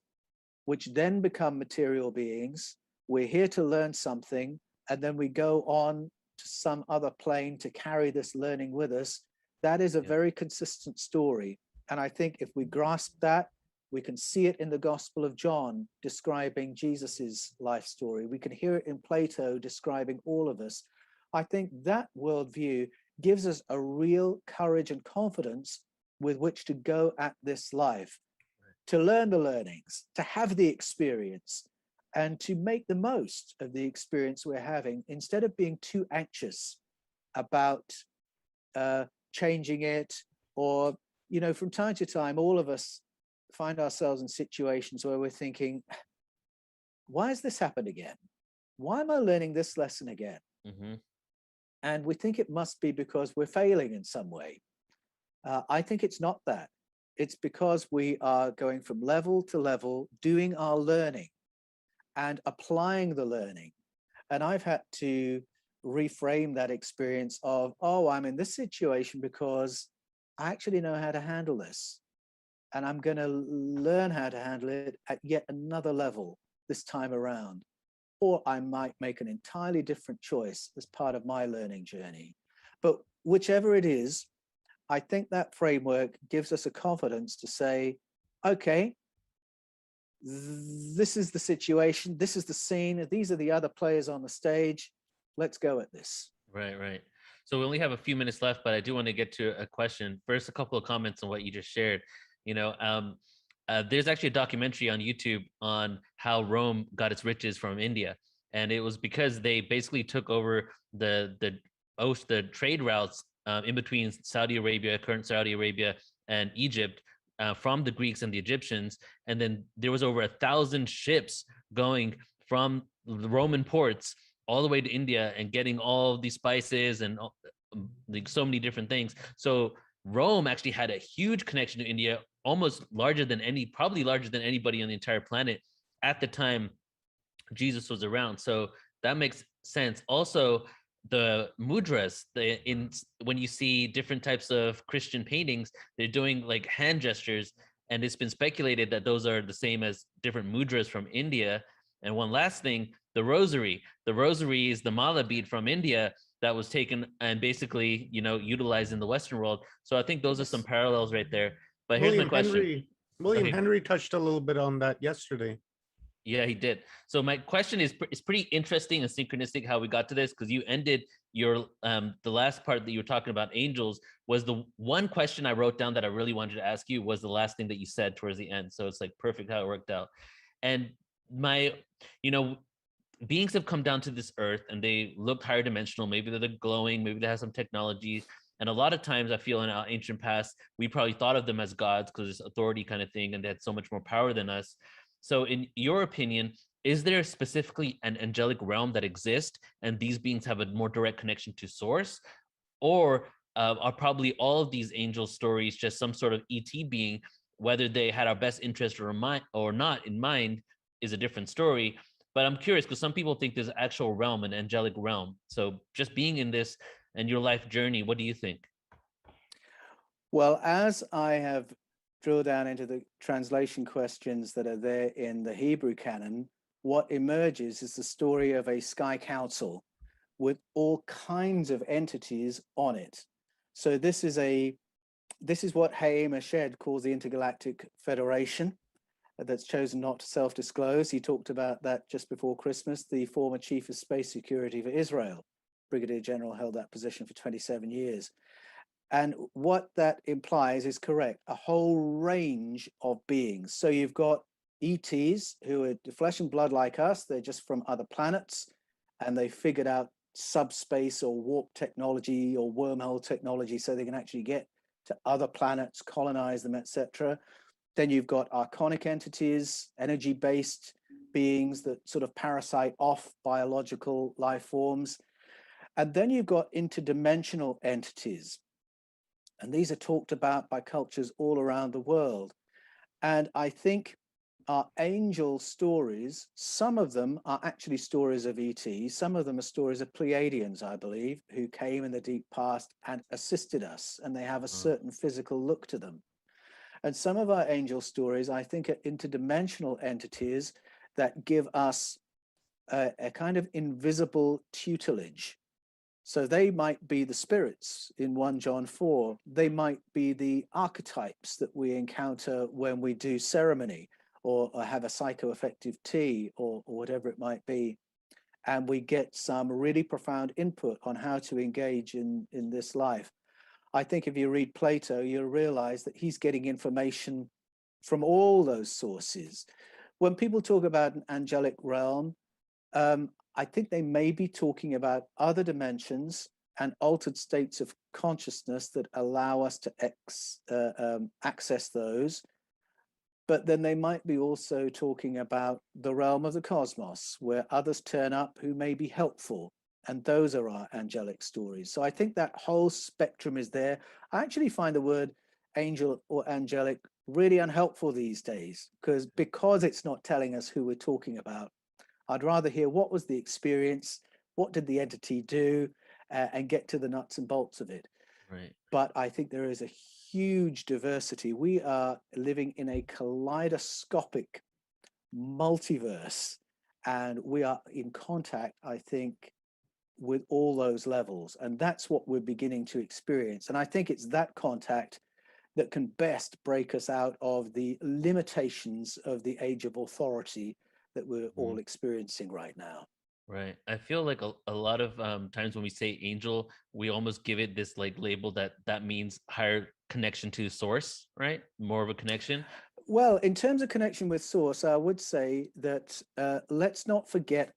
which then become material beings, we're here to learn something, and then we go on to some other plane to carry this learning with us. That is a Yeah. very consistent story. And I think if we grasp that, we can see it in the Gospel of John describing Jesus's life story. We can hear it in Plato describing all of us. I think that worldview gives us a real courage and confidence with which to go at this life, to learn the learnings, to have the experience, and to make the most of the experience we're having instead of being too anxious about changing it. Or, you know, from time to time, all of us find ourselves in situations where we're thinking, why has this happened again? Why am I learning this lesson again? Mm-hmm. And we think it must be because we're failing in some way. I think it's not that. It's because we are going from level to level, doing our learning and applying the learning. And I've had to reframe that experience of, oh, I'm in this situation because I actually know how to handle this. And I'm going to learn how to handle it at yet another level this time around. Or I might make an entirely different choice as part of my learning journey. But whichever it is, I think that framework gives us a confidence to say, okay, this is the situation, this is the scene, these are the other players on the stage, let's go at this. Right, right. So we only have a few minutes left, but I do want to get to a question. First, a couple of comments on what you just shared. You know, there's actually a documentary on YouTube on how Rome got its riches from India. And it was because they basically took over the trade routes in between Saudi Arabia, current Saudi Arabia, and Egypt from the Greeks and the Egyptians. And then there was over 1,000 ships going from the Roman ports all the way to India and getting all these spices and like so many different things. So Rome actually had a huge connection to India, almost larger than probably larger than anybody on the entire planet at the time Jesus was around. So that makes sense. Also, the mudras, when you see different types of Christian paintings, they're doing like hand gestures, and it's been speculated that those are the same as different mudras from India. And one last thing, the rosary. The rosary is the mala bead from India that was taken and basically, you know, utilized in the Western world. So I think those are some parallels right there. But here's my question. William Henry touched a little bit on that yesterday. Yeah, he did. So my question is pretty interesting and synchronistic how we got to this, because you ended your the last part that you were talking about angels was the one question I wrote down that I really wanted to ask you was the last thing that you said towards the end. So it's like perfect how it worked out. And beings have come down to this earth and they look higher dimensional. Maybe they're glowing, maybe they have some technology. And a lot of times I feel in our ancient past, we probably thought of them as gods because it's authority kind of thing, and they had so much more power than us. So in your opinion, is there specifically an angelic realm that exists and these beings have a more direct connection to source? Or are probably all of these angel stories just some sort of ET being, whether they had our best interest or not in mind is a different story. But I'm curious because some people think there's an actual realm, an angelic realm. So just being in this and your life journey, what do you think? Well, as I have drilled down into the translation questions that are there in the Hebrew canon, what emerges is the story of a sky council with all kinds of entities on it. So this is what Haim Eshed calls the Intergalactic Federation that's chosen not to self-disclose. He talked about that just before Christmas, the former chief of space security for Israel. Brigadier General held that position for 27 years. And what that implies is correct, a whole range of beings. So you've got ETs who are flesh and blood like us, they're just from other planets, and they figured out subspace or warp technology or wormhole technology so they can actually get to other planets, colonize them, etc. Then you've got archonic entities, energy-based beings that sort of parasite off biological life forms. And then you've got interdimensional entities. And these are talked about by cultures all around the world. And I think our angel stories, some of them are actually stories of ETs, some of them are stories of Pleiadians, I believe, who came in the deep past and assisted us, and they have a certain physical look to them. And some of our angel stories, I think, are interdimensional entities that give us a kind of invisible tutelage. So they might be the spirits in 1 John 4. They might be the archetypes that we encounter when we do ceremony or have a psychoaffective tea or whatever it might be. And we get some really profound input on how to engage in this life. I think if you read Plato, you'll realize that he's getting information from all those sources. When people talk about an angelic realm, I think they may be talking about other dimensions and altered states of consciousness that allow us to access those. But then they might be also talking about the realm of the cosmos, where others turn up who may be helpful. And those are our angelic stories. So I think that whole spectrum is there. I actually find the word angel or angelic really unhelpful these days, because it's not telling us who we're talking about. I'd rather hear what was the experience, what did the entity do, and get to the nuts and bolts of it. Right. But I think there is a huge diversity. We are living in a kaleidoscopic multiverse, and we are in contact, I think, with all those levels. And that's what we're beginning to experience. And I think it's that contact that can best break us out of the limitations of the age of authority that we're all experiencing right now. Right. I feel like a lot of times when we say angel, we almost give it this like label that means higher connection to source, right? More of a connection. Well, in terms of connection with source, I would say that let's not forget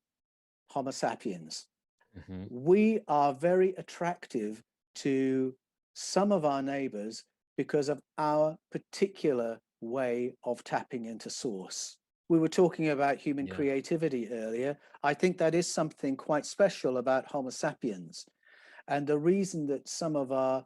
Homo sapiens. We are very attractive to some of our neighbors because of our particular way of tapping into source. We were talking about human creativity earlier. I think that is something quite special about Homo sapiens. And the reason that some of our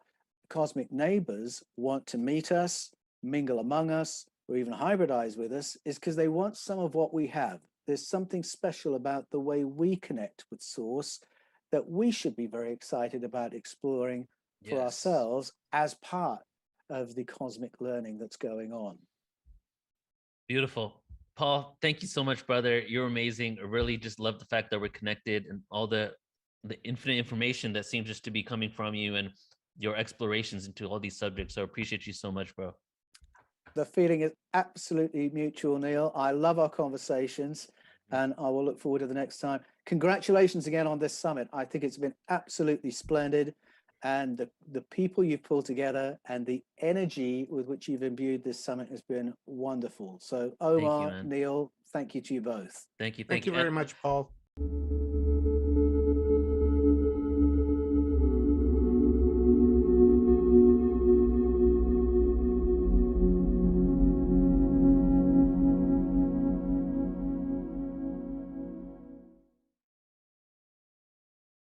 cosmic neighbors want to meet us, mingle among us, or even hybridize with us is because they want some of what we have. There's something special about the way we connect with source that we should be very excited about exploring for ourselves as part of the cosmic learning that's going on. Beautiful. Paul, thank you so much, brother. You're amazing. I really just love the fact that we're connected and all the infinite information that seems just to be coming from you and your explorations into all these subjects. So I appreciate you so much, bro. The feeling is absolutely mutual, Neil. I love our conversations and I will look forward to the next time. Congratulations again on this summit. I think it's been absolutely splendid. And the people you've pulled together and the energy with which you've imbued this summit has been wonderful. So Omar, Neil, thank you to you both. Thank you. Thank you very much, Paul.